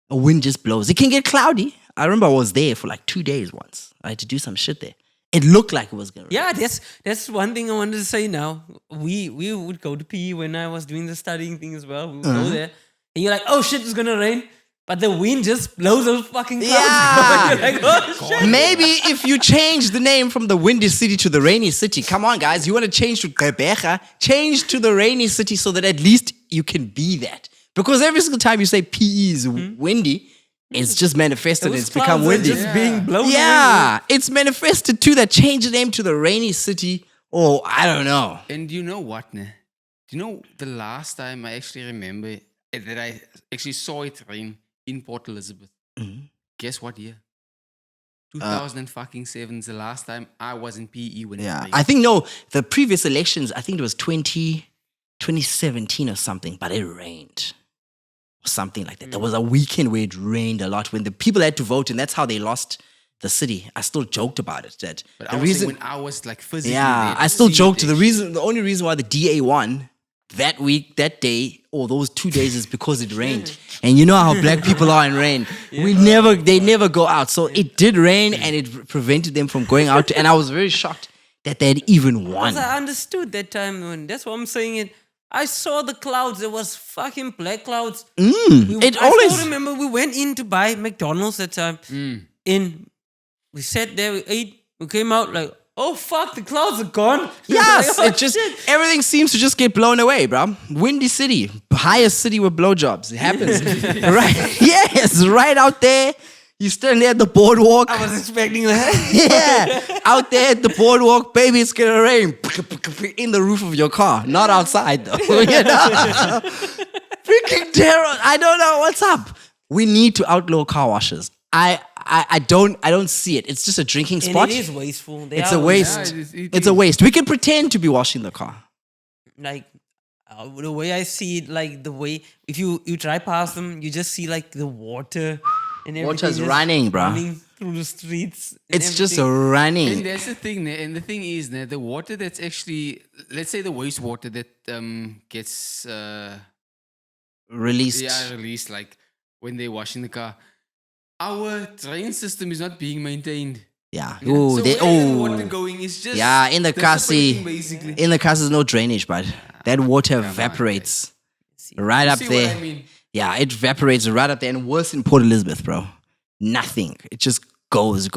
A wind just blows. It can get cloudy. I remember I was there for like 2 days once. I had to do some shit there. It looked like it was gonna rain. Yeah, that's one thing I wanted to say now. We would go to PE when I was doing the studying thing as well. We would go there. And you're like, oh shit, it's gonna rain. But the wind just blows those fucking clouds. Yeah. You're like, oh shit. Maybe if you change the name from the windy city to the rainy city. Come on, guys. You want to change to Gqeberha? Change to the rainy city so that at least you can be that. Because every single time you say PE is windy, it's just manifested and Those it's become clouds are windy. just being blown. Yeah, it's manifested to that. Change the name to the rainy city. Or I don't know. And you know what, ne? Do you know the last time I actually remember that I actually saw it rain in Port Elizabeth? Guess what year? 2007 is the last time I was in PE when it Yeah, rained. I think the previous elections, I think it was 2017 or something, but it rained. Or something like that. There was a weekend where it rained a lot when the people had to vote, and that's how they lost the city. I still joked about it. That But the I was saying reason, when I was like physically yeah, there, I still seeing joked. it The only reason why the DA won that week, that day, or those 2 days is because it rained. And you know how black people are in rain. They never go out. So it did rain and it prevented them from going out. And I was very shocked that they had even won. Because I understood that time when that's what I'm saying it. I saw the clouds. There was fucking black clouds. I still remember we went in to buy McDonald's that time. And we sat there, we ate, we came out like, oh fuck, the clouds are gone. Yes, Like, oh, it just shit. everything seems to just get blown away, bro. Windy city, highest city with blowjobs. It happens, right? Yes, right out there. You stand there at the boardwalk. I was expecting that. Yeah, out there at the boardwalk, baby, it's gonna rain in the roof of your car, not outside though. You know? Freaking terror! I don't know what's up. We need to outlaw car washes. I don't see it. It's just a drinking And spot. it is wasteful. It's a waste. it It's a is. waste. We can pretend to be washing the car. Like the way I see it, like the way if you drive past them, you just see like the water and everything. Water's just running, bruh. running through the streets. and It's just everything. running. And that's the thing, ne? And the thing is, ne, the water that's actually, let's say the wastewater that gets Released. released, like when they're washing the car. Our drain system is not being maintained. Yeah. Yeah. Ooh, So they, where the water oh. going is just Yeah, in the car, see, dissipating, basically. in the car, there's no drainage, but that water evaporates right up See there. what I mean? Yeah, it evaporates right up there. And worse in Port Elizabeth, bro. Nothing. It just goes.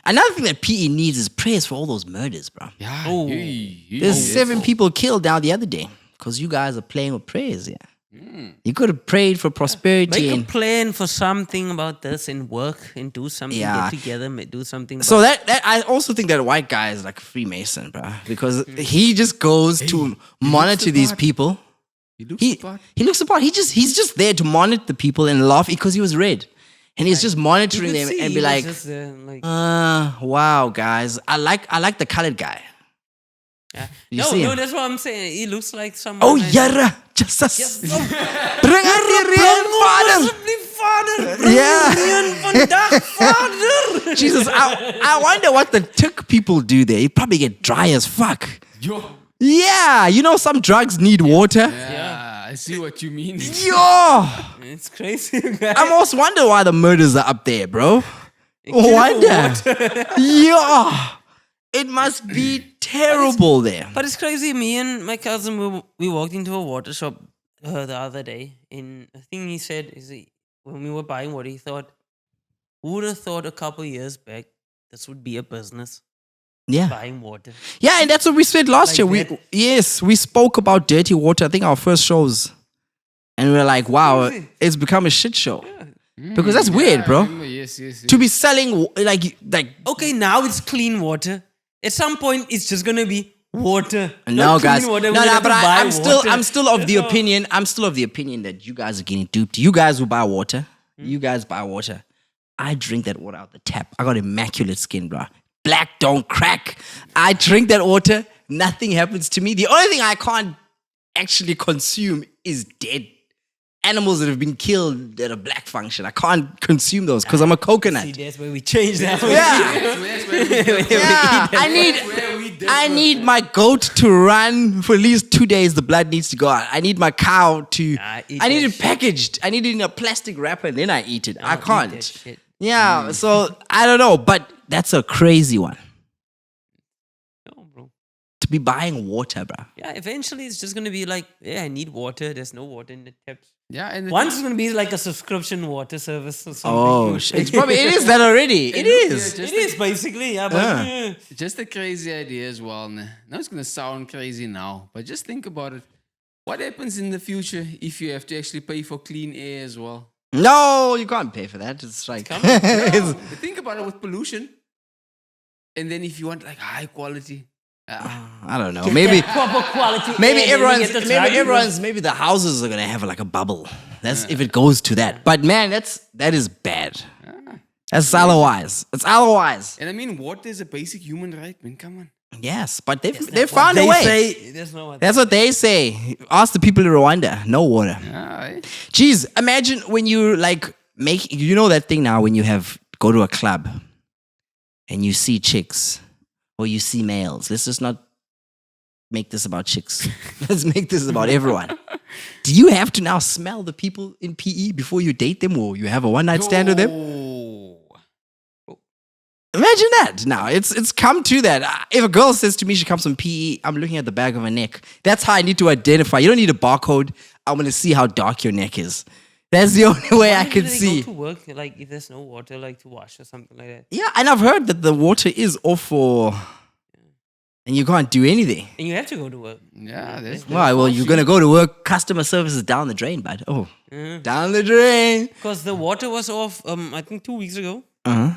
Another thing that PE needs is prayers for all those murders, bro. Yeah. Oh. There's 7 people killed now the other day because you guys are playing with prayers, yeah. You could have prayed for prosperity. Make a And, plan for something about this and work and do something. Yeah. Get together, do something. so about- that I also think that white guy is like a Freemason, bro. Because he just goes to monitor the these part. people. He looks the part. He looks the part. He's just there to monitor the people and laugh because he was red. And he's just you monitoring could them see and he be was like, just there, like wow, guys. I like the colored guy. yeah. you no, see no, him? that's what I'm saying. He looks like someone. Oh, I- Yara, Jesus. Bring out the real father. Vader. Yeah. Vader. Jesus, I wonder what the tick people do there. You probably get dry as fuck. Yo. Yeah, you know some drugs need water. Yeah, I see what you mean. Yo, It's crazy, guys. I almost wonder why the murders are up there, bro. Wonder. Yeah, it must be terrible there. But it's crazy. Me and my cousin, we walked into a water shop the other day, and the thing he said is when we were buying water, he thought, who would have thought a couple years back this would be a business, Yeah. buying water? Yeah, and that's what we said last Like year. that. We spoke about dirty water. I think our first shows, and we were like, "Wow, Crazy. it's become a shit show." Because that's weird, I bro. remember, yes. To be selling like Okay, now it's clean water. At some point, it's just gonna be water. no, Not clean guys. water. No, We're no, gonna but have to buy I'm still water. of the That's all. opinion. I'm still of the opinion that you guys are getting duped. You guys who buy water, you guys buy water. I drink that water out the tap. I got immaculate skin, bro. Black don't crack. I drink that water. Nothing happens to me. The only thing I can't actually consume is dead animals that have been killed at a black function. I can't consume those because I'm a coconut. See, that's where we change that. Yeah. Yeah, I need my goat to run for at least 2 days. The blood needs to go out. I need my cow to. Eat I need that it packaged. I need it in a plastic wrapper, and then I eat it. I Eat that can't. shit. Yeah, so I don't know, but that's a crazy one No, bro. to be buying water, bro. Yeah, eventually it's just gonna be like, yeah, I need water. There's no water in the taps. Yeah, and the Once it's gonna be like a subscription water service or something. Oh, shit. It is that already. It is. It is basically, yeah, but Yeah. just a crazy idea as well. Nah, it's gonna sound crazy now, but just think about it. What happens in the future if you have to actually pay for clean air as well? No, you can't pay for that. It's like. No, think about it with pollution. And then if you want like high quality, I don't know. Maybe. proper quality. Maybe air, then we get the drug. maybe the houses are gonna have like a bubble. That's if it goes to that. But man, that is bad. That's otherwise. It's otherwise. and I mean, water is a basic human right, man. Come on. Yes, but they found a They way. say there's no water. That's what they say. Ask the people in Rwanda. No water. Alright. Jeez, imagine when you like make you know that thing now when you go to a club and you see chicks or you see males. Let's just not make this about chicks. Let's make this about everyone. Do you have to now smell the people in PE before you date them or you have a one night stand with them? Imagine that. Now it's come to that. If a girl says to me she comes from PE, I'm looking at the back of her neck. That's how I need to identify. You don't need a barcode. I'm gonna see how dark your neck is. That's the only way I Why can do they see. Go to work like if there's no water, like to wash or something like that. Yeah, and I've heard that the water is off for, and you can't do anything. And you have to go to work. Yeah, that's Why? Well, you're gonna go to work. Customer service is down the drain, bud. Oh, down the drain. Because the water was off, I think 2 weeks ago. Uh-huh.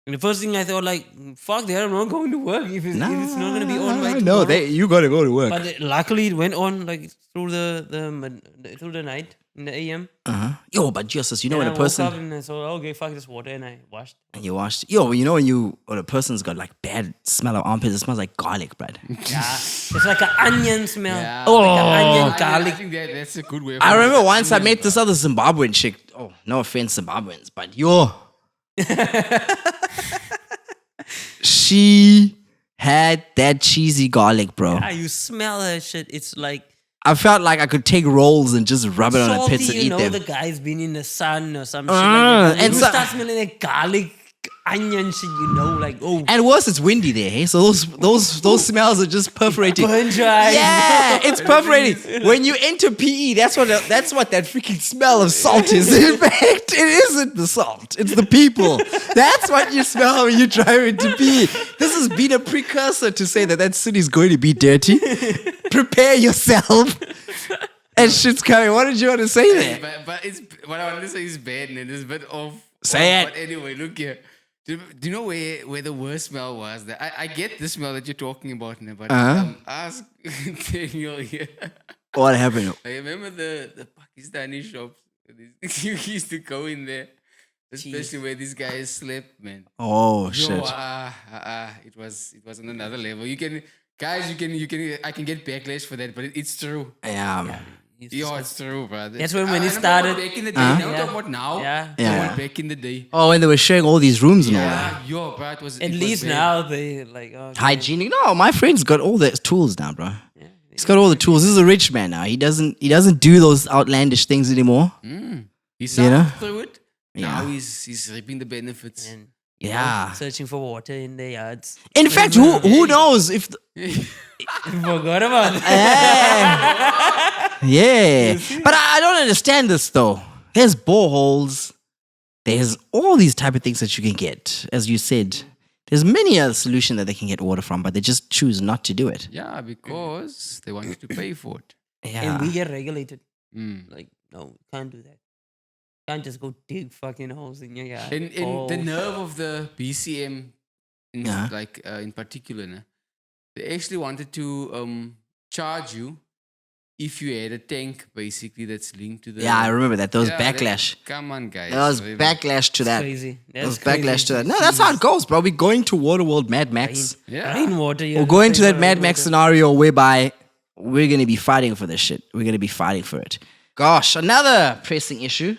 And the first thing I thought, like, fuck that, I'm not going to work if it's not going to be on by tomorrow. No, you gotta go to work. But luckily it went on like through the night. in the AM. Yo, but Jesus, you know And when I a person woke up and I saw, okay, fuck this water, and I washed. and you washed. Yo, you know when a person's got like bad smell of armpits, it smells like garlic, bruh. Yeah, it's like an onion smell. Yeah. Oh. Like an onion I garlic. think that's a good way. Of I putting it. remember once I Onion, met this other Zimbabwean chick. Oh, no offense, Zimbabweans, but yo, she had that cheesy garlic, bro. Ah, you smell that shit. It's like I felt like I could take rolls and just rub it on a salty. pizza and You eat know, them. the guy's been in the sun or some shit like that. and And you so- start smelling like garlic, onion shit. You know, like oh, And worse, it's windy there, hey? So those smells are just perforating. burns your eyes. Yeah, it's perforating. When you enter PE, that's what that freaking smell of salt is. In fact, it isn't the salt; it's the people. That's what you smell when you drive into PE. This has been a precursor to say that city's going to be dirty. Prepare yourself. And shit's coming. What did you want to say there? But it's what I want to say is bad and it's a bit off. Say it. But anyway, look here. Do you know where the worst smell was? I get the smell that you're talking about, but ask Daniel here. What happened? I remember the Pakistani shops. You used to go in there, especially where these guys slept, man. Oh Yo, shit! it was on another level. You can I can get backlash for that, but it's true. Yeah. Yo, it's true, brother. That's when it I'm not started. talking back in the day. Now Yeah. talking about now. Yeah. Yeah. Talking about back in the day. Oh, and they were sharing all these rooms and all that. Yeah, yo, bro, it was. At it was least bad. now they like okay. Hygienic? No, my friend's got all the tools now, bro. He's got all the tools. This is a rich man now. He doesn't do those outlandish things anymore. He You know? suffered through it. Yeah. Now he's reaping the benefits. And, you Yeah. know, searching for water in their yards. In fact, who knows if Forgot about it. yeah. But I don't understand this though. There's boreholes. There's all these type of things that you can get. As you said, there's many other solutions that they can get water from, but they just choose not to do it. Yeah, because they want you to pay for it. Yeah. And we get regulated. Mm. Like, no, can't do that. Can't just go dig fucking holes in your yard. And the nerve of the BCM, in, Yeah. in particular, né, they actually wanted to charge you if you had a tank, basically, that's linked to the. Yeah, I remember that. There was Yeah, that- backlash. Come on, guys. There was really. backlash to that. Crazy. There was That's backlash crazy. to that. No, that's how it goes, bro. We're going to Waterworld Mad Max. Yeah. Rainwater. We're going to that Mad Max scenario whereby we're going to be fighting for this shit. We're going to be fighting for it. Gosh, another pressing issue.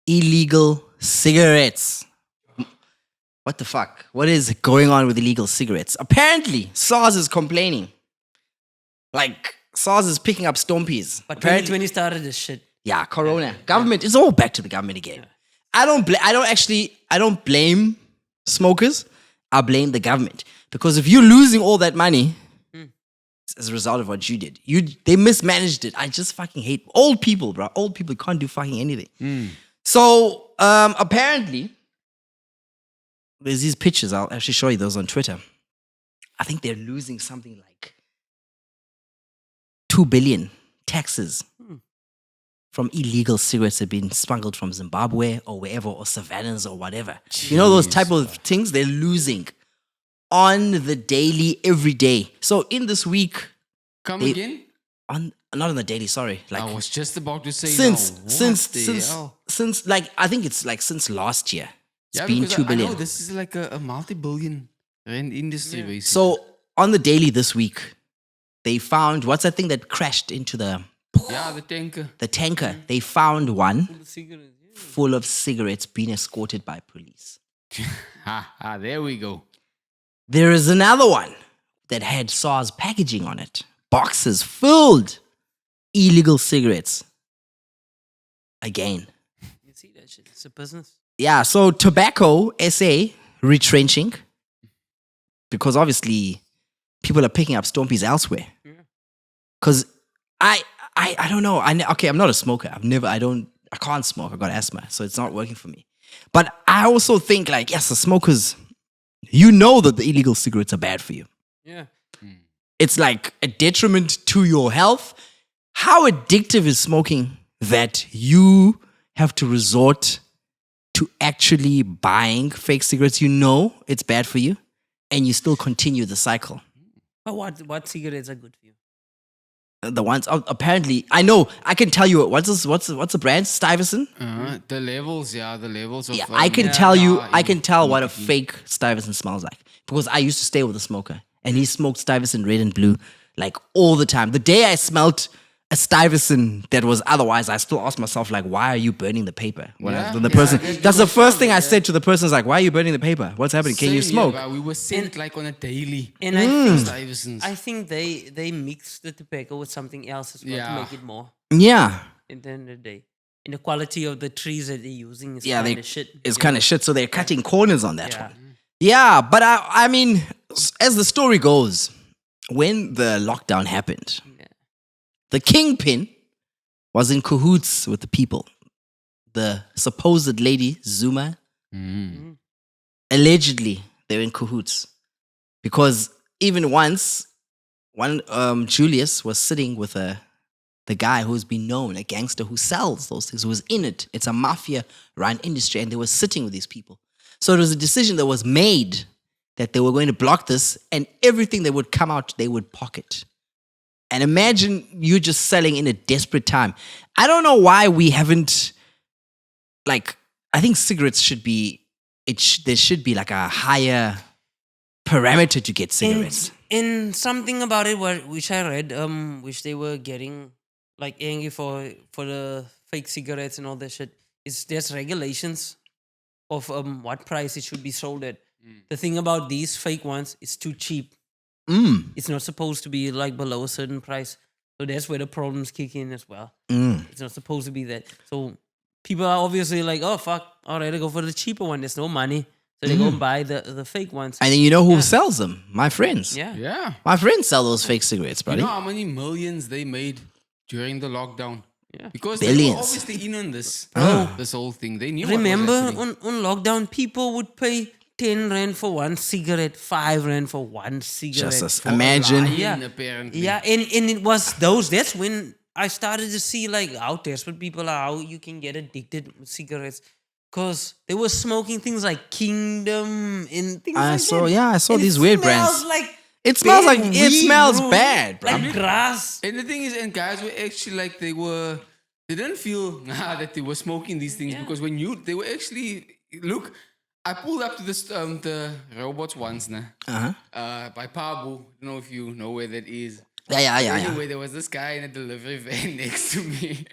Illegal cigarettes. What the fuck? What is going on with illegal cigarettes? Apparently, SARS is complaining. Like, SARS is picking up stompies. But Apparently- 2020 started this shit. yeah, Corona. Government, it's all back to the government again. I don't blame smokers. I blame the government. Because if you're losing all that money as a result of what you did, they mismanaged it. I just fucking hate old people, bro. Old people can't do fucking anything. So, apparently, there's these pictures. I'll actually show you those on Twitter. I think they're losing something like 2 billion taxes from illegal cigarettes that have been smuggled from Zimbabwe or wherever, or Savannahs or whatever. You know those type of things they're losing on the daily, every day. So in this week, Come they- again? not on the daily, sorry. Like I was just about to say since like I think it's like since last year. It's been because 2 I billion. know this is like a multi-billion rand industry, basically. So on the daily this week, they found what's that thing that crashed into the yeah, the tanker. tanker? They found one full of cigarettes being escorted by police. There we go. There is another one that had SARS packaging on it. Boxes filled illegal cigarettes. Again. You see that shit? It's a business. Yeah, so tobacco SA retrenching because obviously people are picking up stompies elsewhere. Because I don't know. Okay, I'm not a smoker. I can't smoke. I got asthma, so it's not working for me. But I also think like, yes, the smokers, you know that the illegal cigarettes are bad for you. Yeah. It's like a detriment to your health. How addictive is smoking that you have to resort to actually buying fake cigarettes? You know it's bad for you, and you still continue the cycle. But what cigarettes are good for you? The ones apparently, I know. I can tell you what's the brand? Stuyvesant. The levels, the levels of. Yeah, I can tell you. yeah, I can tell what a nicotine. fake Stuyvesant smells like because I used to stay with a smoker and he smoked Stuyvesant red and blue like all the time. The day I smelt a Stuyvesant that was otherwise, I still ask myself like, why are you burning the paper? When the person, that's the first thing I said to the person is like, why are you burning the paper? What's happening? Can you Same smoke? here, but we were sent like on a daily. And I think Stuyvesants. I think they mix the tobacco with something else as well to Yeah. make it more. Yeah. At the end of the day, and the quality of the trees that they're using is Yeah, kind of shit. it's kind of shit. So they're cutting corners on that Yeah. one. Yeah, but I mean, as the story goes, when the lockdown happened, the kingpin was in cahoots with the people. The supposed lady Zuma, allegedly they were in cahoots because even once, Julius was sitting with the guy who's been known, a gangster who sells those things, who was in it. It's a mafia-run industry, and they were sitting with these people. So it was a decision that was made that they were going to block this, and everything that would come out, they would pocket. And imagine you just selling in a desperate time. I don't know why we haven't, like, I think cigarettes should be, there should be like a higher parameter to get cigarettes. And something about it which I read, which they were getting like angry for the fake cigarettes and all that shit, is there's regulations of what price it should be sold at. The thing about these fake ones, it's too cheap. It's not supposed to be like below a certain price. So that's where the problems kick in as well. It's not supposed to be that. So people are obviously like, oh fuck, all right, I go for the cheaper one. There's no money. So they go and buy the fake ones. And then you know who sells them? My friends. Yeah. Yeah. My friends sell those fake cigarettes, You buddy. know how many millions they made during the lockdown? Yeah. Because they were Billions. obviously in on this. This whole thing. They knew Remember what was happening. on lockdown, people would pay 10 rand for one cigarette, 5 rand for one cigarette. Just imagine. Lion, Yeah. apparently. Yeah, and it was those. That's when I started to see like how desperate people are, how you can get addicted with cigarettes. Because they were smoking things like Kingdom and things like that. I saw And these it weird smells brands. like It smells like, bad it weed, smells bro. bad, bro. Like grass. And the thing is, and guys were actually like they didn't feel that they were smoking these things because they were actually, look, I pulled up to this the robots once now. By Pabu. I don't know if you know where that is. Yeah. Anyway, there was this guy in a delivery van next to me,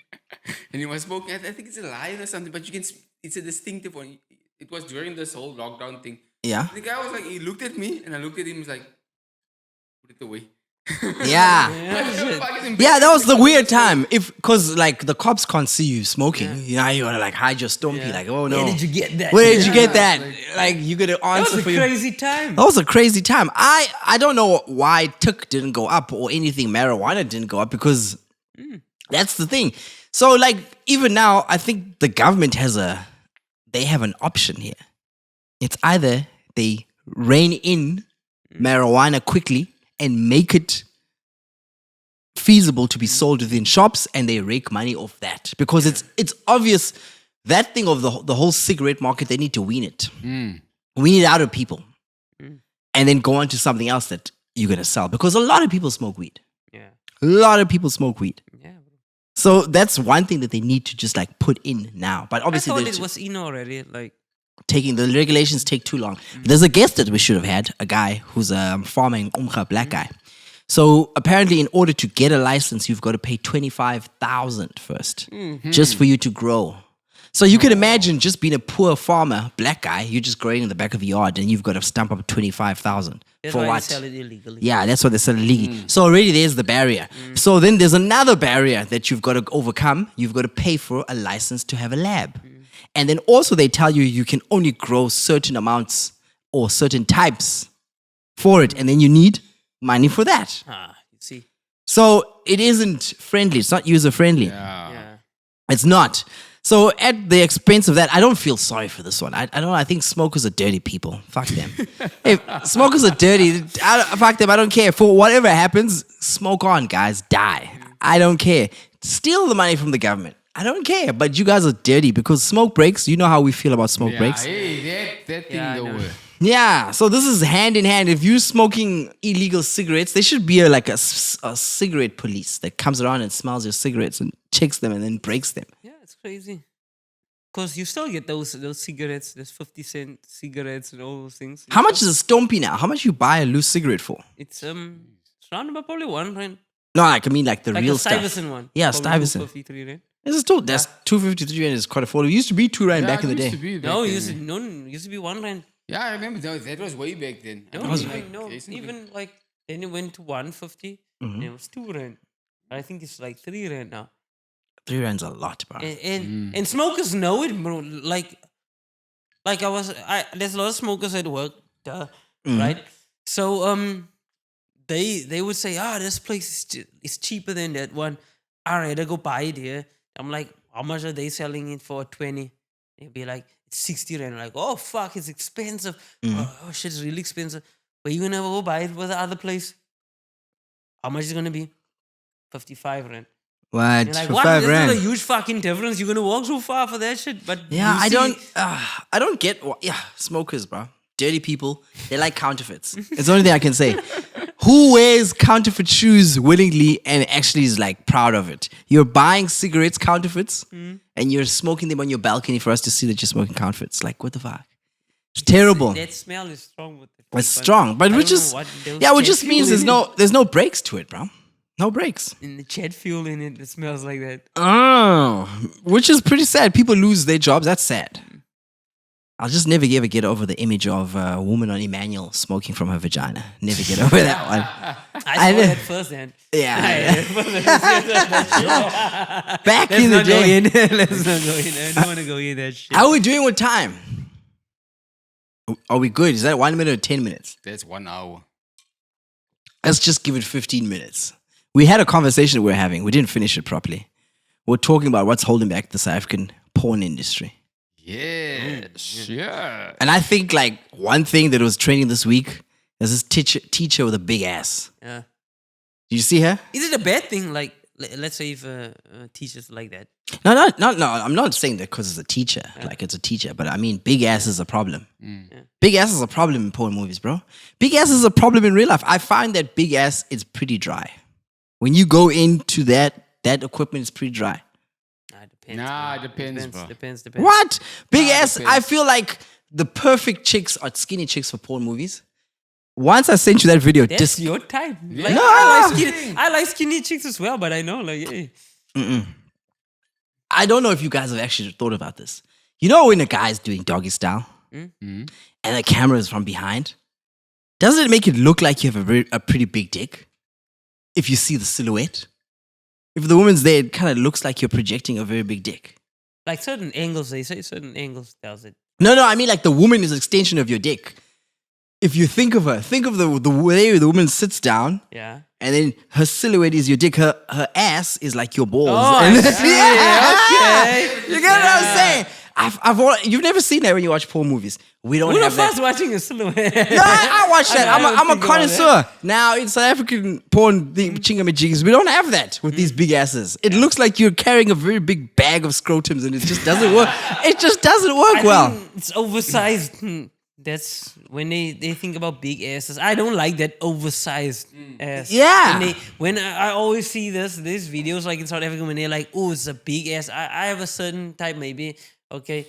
and he was smoking. I think it's a lion or something, but it's a distinctive one. It was during this whole lockdown thing. Yeah. The guy was like, he looked at me, and I looked at him. He was like, "Put it away." Yeah. Yeah, Yeah, that was the weird time. Because like the cops can't see you smoking, you know, you gotta like hide your stompy, like, oh no. Where did you get that? Where did you get that? Like you gotta That answer was for a your. crazy time. That was a crazy time. I don't know why Tuk didn't go up or anything marijuana didn't go up because that's the thing. So like even now, I think the government they have an option here. It's either they rein in marijuana quickly and make it feasible to be sold within shops and they rake money off that because it's obvious that thing of the whole cigarette market, they need to wean it. Wean it out of people and then go on to something else that you're going to sell because a lot of people smoke weed. Yeah. A lot of people smoke weed. Yeah. So that's one thing that they need to just like put in now. But I obviously thought they're it was in already. Like, taking the regulations take too long. There's a guest that we should have had, a guy who's a farmer in Umkha, black guy. So apparently in order to get a license, you've got to pay 25,000 first just for you to grow. So you can imagine just being a poor farmer, black guy, you're just growing in the back of your yard and you've got to stamp up 25,000 that's for why what? they sell it illegally. Yeah, that's what they sell illegally. So already there's the barrier. So then there's another barrier that you've got to overcome. You've got to pay for a license to have a lab. And then also they tell you you can only grow certain amounts or certain types for it. And then you need money for that. You see. So it isn't friendly. It's not user friendly. Yeah. It's not. So at the expense of that, I don't feel sorry for this one. I don't know. I think smokers are dirty people. Fuck them. If smokers are dirty, fuck them. I don't care. For whatever happens, smoke on, guys. Die. I don't care. Steal the money from the government. I don't care. But you guys are dirty because smoke breaks. You know how we feel about smoke breaks. Hey, that thing Yeah, I though. know. Yeah, so this is hand in hand. If you're smoking illegal cigarettes, there should be a cigarette police that comes around and smells your cigarettes and checks them and then breaks them. Yeah, it's crazy. Because you still get those cigarettes, those 50-cent cigarettes and all those things. How much is a Stompy now? How much you buy a loose cigarette for? It's around about probably £1. No, like I mean like the Like real a stuff. Stuyvesant one. Yeah, Probably Stuyvesant. 253 rand. This is still that's 253 and it's quite affordable. It used to be 2 rand back in the day. No, it used to be £1. Yeah, I remember that was way back then. Even like then it went to 150 and it was 2 rand. I think it's like 3 rand now. 3 rand's a lot, bro. And smokers know it, bro. Like there's a lot of smokers at work, right? So they would say, this place is cheaper than that one. I'd rather go buy it here. I'm like, how much are they selling it for? 20. They'd be like, it's 60 rand. I'm like, oh fuck, it's expensive. Oh shit, it's really expensive. But you gonna go buy it with the other place? How much is it gonna be? 55 rand. What? You're like, For what? 5 That's rand? not a huge fucking difference. You're gonna walk so far for that shit. But Yeah, you I don't get smokers, bro. Dirty people. They like counterfeits. It's the only thing I can say. Who wears counterfeit shoes willingly and actually is like proud of it? You're buying cigarettes, counterfeits, and you're smoking them on your balcony for us to see that you're smoking counterfeits. Like, what the fuck? It's terrible. That smell is strong with the It's strong, but which just which just means there's no breaks to it, bro. No breaks. In the jet fuel in it, it smells like that. Oh, which is pretty sad. People lose their jobs. That's sad. I'll just never ever get over the image of a woman on Emmanuel smoking from her vagina. Never get over that one. I saw that firsthand. Yeah. Back in the day. Let's not go in. I don't want to go in that shit. How are we doing with time? Are we good? Is that 1 minute or 10 minutes? That's 1 hour. Let's just give it 15 minutes. We had a conversation we were having. We didn't finish it properly. We're talking about what's holding back the South African porn industry. Yes, yeah. And I think like one thing that was trending this week is this teacher with a big ass. Yeah. Did you see her? Is it a bad thing? Like, let's say if teachers like that. No. I'm not saying that because it's a teacher. Like it's a teacher. But I mean, big ass is a problem. Big ass is a problem in porn movies, bro. Big ass is a problem in real life. I find that big ass is pretty dry. When you go into that equipment is pretty dry. It depends, bro. Depends. What? Big ass, depends. I feel like the perfect chicks are skinny chicks for porn movies. Once I sent you that video, That's your type. Like, No. I like skinny chicks as well, but I know, like, yeah. I don't know if you guys have actually thought about this. You know when a guy's doing doggy style and the camera is from behind? Doesn't it make it look like you have a pretty big dick? If you see the silhouette? If the woman's there, it kind of looks like you're projecting a very big dick. Like certain angles, they say certain angles does it. No, I mean like the woman is an extension of your dick. If you think of her, think of the way the woman sits down. Yeah. And then her silhouette is your dick. Her ass is like your balls. Oh, And I see. Okay. You get what I'm saying? You've never seen that when you watch porn movies. We don't Who the have that. fuck's watching a silhouette? No, I watch that. I don't I'm a think about connoisseur. Now, in South African porn, the chingamajigs, we don't have that with these big asses. It looks like you're carrying a very big bag of scrotums and it just doesn't work. It just doesn't work I well. think it's oversized. That's when they think about big asses. I don't like that oversized ass. Yeah. When I always see these videos like in South Africa when they're like, oh, it's a big ass. I have a certain type maybe. Okay.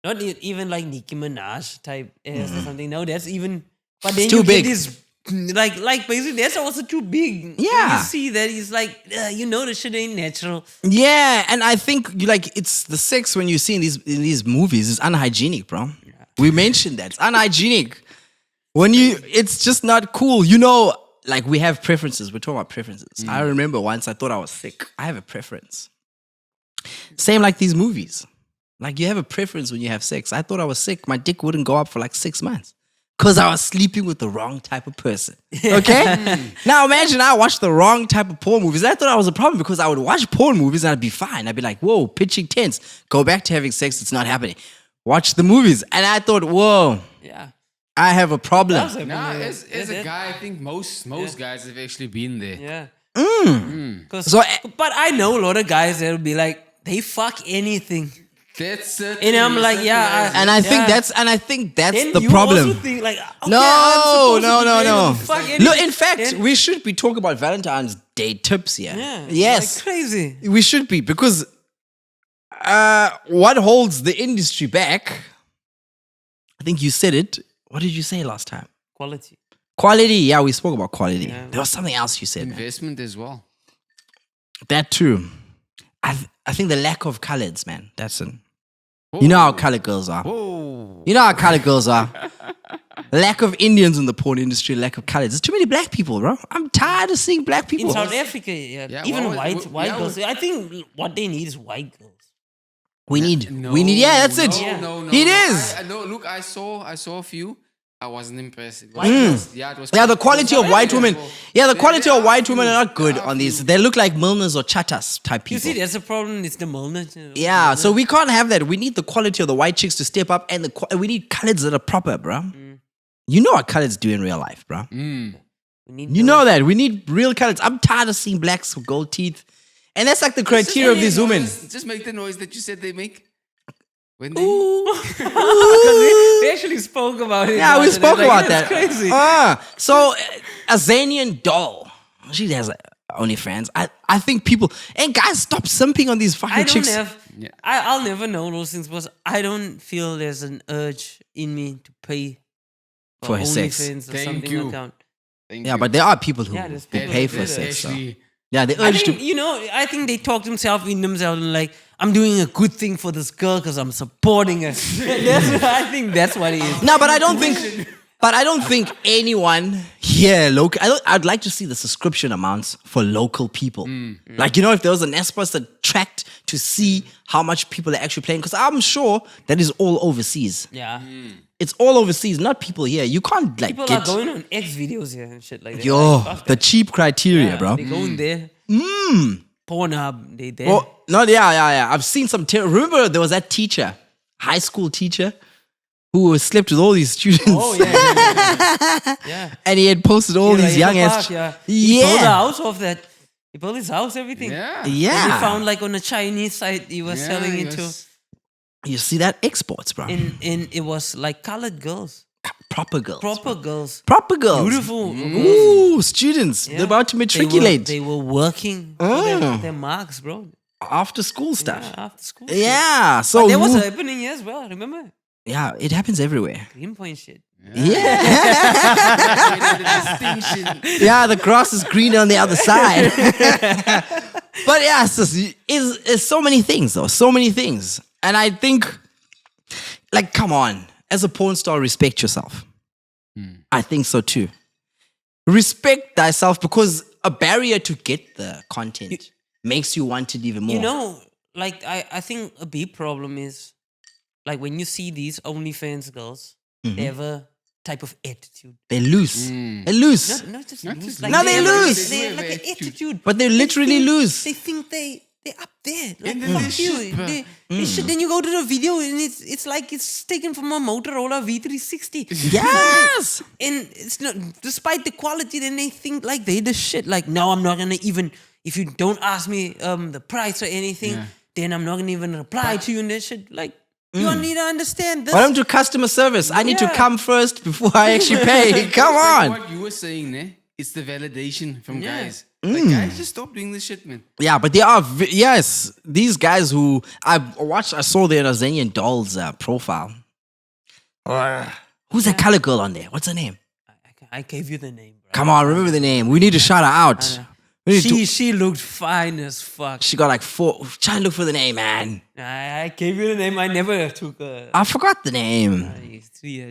Not even like Nicki Minaj type ass or something. No, that's even. But then Too you big. get this. Like basically that's also too big. Yeah. When you see that it's like the shit ain't natural. Yeah, and I think it's the sex when you see in these movies is unhygienic, bro. Yeah. We mentioned that. It's unhygienic. It's just not cool. You know, like we have preferences. We're talking about preferences. I remember once I thought I was sick. I have a preference. Same like these movies. Like you have a preference when you have sex. I thought I was sick. My dick wouldn't go up for like 6 months. Because I was sleeping with the wrong type of person. Okay? Now imagine I watched the wrong type of porn movies. I thought I was a problem because I would watch porn movies and I'd be fine. I'd be like, whoa, pitching tents. Go back to having sex. It's not happening. Watch the movies. And I thought, whoa, Yeah. I have a problem. As a guy, I think most guys have actually been there. Yeah. So, But I know a lot of guys that'll be like, they fuck anything. That's And I'm like, yeah. And I think that's Then the you problem. also think like, okay, No, I'm supposed to be able no. to fuck Look, anything. in fact, Then- we should be talking about Valentine's Day tips here. yeah, Yes. like crazy. We should be, because what holds the industry back, I think you said it. What did you say last time? Quality. Quality. Yeah, we spoke about quality. Yeah. There was something else you said, man. investment as well. That too. I think the lack of colors, man. That's it. You know how colored girls are. Oh, You know how colored girls are. Lack of Indians in the porn industry, lack of colors. There's too many black people, bro. I'm tired of seeing black people. In South Africa, Yeah, even well, white yeah, girls. I think what they need is white girls. We need, yeah, that's it. No, It is. No, look, I saw a few. I wasn't impressed. It was, White girls. Yeah, it was. Yeah, the quite- quality it was of white quite women. beautiful. Yeah, the quality There of white are women are not few. good There are on these. few. They look like Milners or Chatas type You people. see, that's the problem. It's the Milner. Yeah, so we can't have that. We need the quality of the white chicks to step up, and we need colors that are proper, bro. You know what colors do in real life, bro. We need You know that. We need real colors. I'm tired of seeing blacks with gold teeth. And that's like the criteria of these women. Just make the noise that you said they make. When they, Because we actually spoke about it. Yeah, we once, and spoke I'm like, about that's that. crazy. So a Zanian doll. She has OnlyFans. I think people, and guys, stop simping on these fucking I don't chicks. have. I'll never know those things because I don't feel there's an urge in me to pay For his sex. OnlyFans or Thank something you. account. Thank Yeah, you. but there are people who, Yeah, there's who people pay who for do that. sex. So. Actually, Yeah, the I urge to. think, I think they talk themselves in themselves and like, I'm doing a good thing for this girl because I'm supporting her. I think that's what it is. No, but I don't think. But I don't think anyone here local. I'd like to see the subscription amounts for local people. Like, if there was an Espos that tracked to see how much people are actually playing, because I'm sure that is all overseas. Yeah. It's all overseas, not people here. You can't like People get are going on X videos here and shit like that. yo Like, fuck the that. cheap criteria, Yeah, bro. They go in there. Pornhub, they there. Oh, not yeah. I've seen some. Remember, there was that teacher, high school teacher, who slept with all these students. Oh, yeah. Yeah. And he had posted all Yeah, these like young in the ass. park, yeah. He built a Yeah. house of that. He built his house, everything. yeah. And Yeah. he found like on a Chinese site he was selling it to. yes. You see that? Exports, bro. And it was like colored girls. Proper girls. Proper girls. Proper girls. Beautiful girls. Ooh, students. Yeah. They're about to matriculate. They were working for their marks, bro. After school stuff. Yeah, after school. Yeah. But So there was happening here as well, remember? yeah, it happens everywhere. Greenpoint shit. Yeah. The distinction. Yeah, the grass is greener on the other side. But yeah, it's so many things though. So many things. And I think, like, come on. As a porn star, respect yourself. I think so too. Respect thyself, because a barrier to get the content makes you want it even more. You know, like I think a big problem is like when you see these OnlyFans girls, they have a type of attitude. They're loose. They're loose. Not just Not loose. just Like No, they they have lose. They have They like have an attitude. But they're literally think- loose. They think they're up there. Like, then fuck they you. shit, bro. They shit. Then you go to the video and it's like it's taken from a Motorola V360. Yes. And it's not, despite the quality, then they think like they the shit. Like, no, I'm not gonna even, if you don't ask me the price or anything, then I'm not gonna even reply to you and that shit. Like, you don't need to understand this. But I'm to customer service. I need to Yeah. come first before I actually pay. Come Like on. what you were saying, ne? It's the validation from Yeah. guys. Like, guys, just stop doing this shit, man. Yeah, but there are yes, these guys who I saw their Azanian Dolls profile. Who's that color girl on there? What's her name? I gave you the name, bro. Come on, remember the name. We need to shout her out. We need to- She looked fine as fuck. she got like 4. Try and look for the name, man. I gave you the name. I never took a I forgot the name.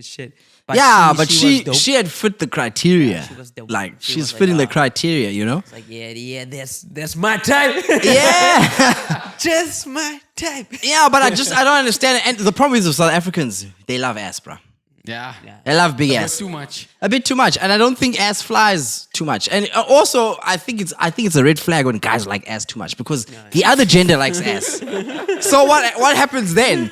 shit. But was she dope. had fit the criteria. she was dope. Like She she's was like, fitting the ah. criteria, you know? Like, yeah, that's my type. Yeah. Just my type. Yeah, but I don't understand it. And the problem is with South Africans, they love ass, bro. Yeah. They love big That's ass. too much. A bit too much, and I don't think ass flies too much. And also, I think it's a red flag when guys like ass too much, because the other gender likes ass. So what happens then?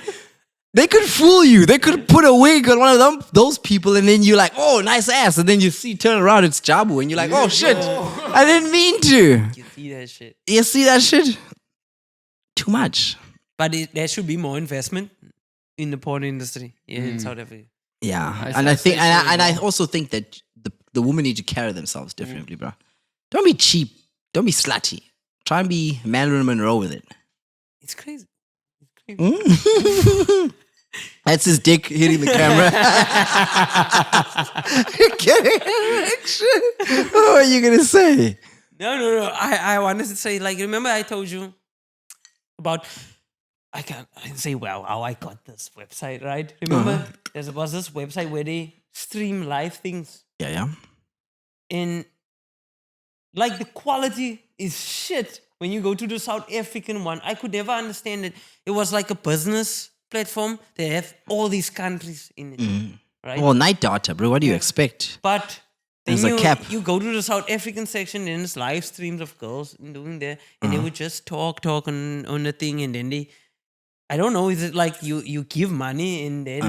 They could fool you. They could put a wig on one of those people, and then you're like, oh, nice ass, and then you turn around, it's Jabu, and you're like, oh shit, I didn't mean to. You see that shit. You see that shit? Too much. But there should be more investment in the porn industry in South Africa. Yeah, I think, say so as and I well. also think that the women need to carry themselves differently, bro. Don't be cheap. Don't be slutty. Try and be Marilyn Monroe with it. It's crazy. That's his dick hitting the camera. Getting an erection. What are you gonna say? No. I wanted to say, like, remember I told you about, I can't say, well, how I got this website, right? Remember there was this website where they stream live things. Yeah. And like the quality is shit when you go to the South African one. I could never understand it. It was like a business platform. They have all these countries in it, right? Well, night data, bro. What do you expect? But then There's a cap. you go to the South African section and it's live streams of girls doing there, and they would just talk on the thing, and then they, I don't know, is it like you give money and then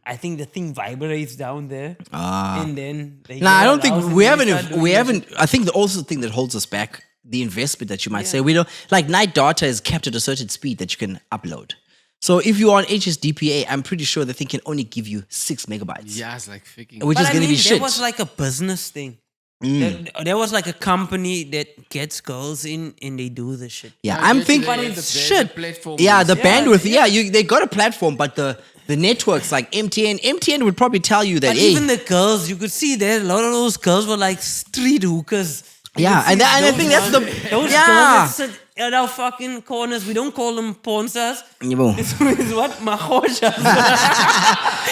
I think the thing vibrates down there, and then they Nah, I get don't aroused think and we they haven't. start doing We this haven't. shit. I think the also thing that holds us back, the investment that you might say, we don't like. Night data is kept at a certain speed that you can upload. So if you're on HSDPA, I'm pretty sure the thing can only give you 6 megabytes, Yeah, it's like freaking. which But is I going to mean, be shit. There was like a business thing. There was like a company that gets girls in and they do the shit. Yeah, No, I'm just thinking, the- But the it's shit. platform Yeah, is- the bandwidth. yeah. They got a platform, but the networks like MTN would probably tell you that. But Hey, even the girls, you could see there, a lot of those girls were like street hookers. You yeah, could and see I those think that's the ones- Those yeah. girls that sit at our fucking corners, we don't call them porn stars. Yeah, It's what? Mahosha.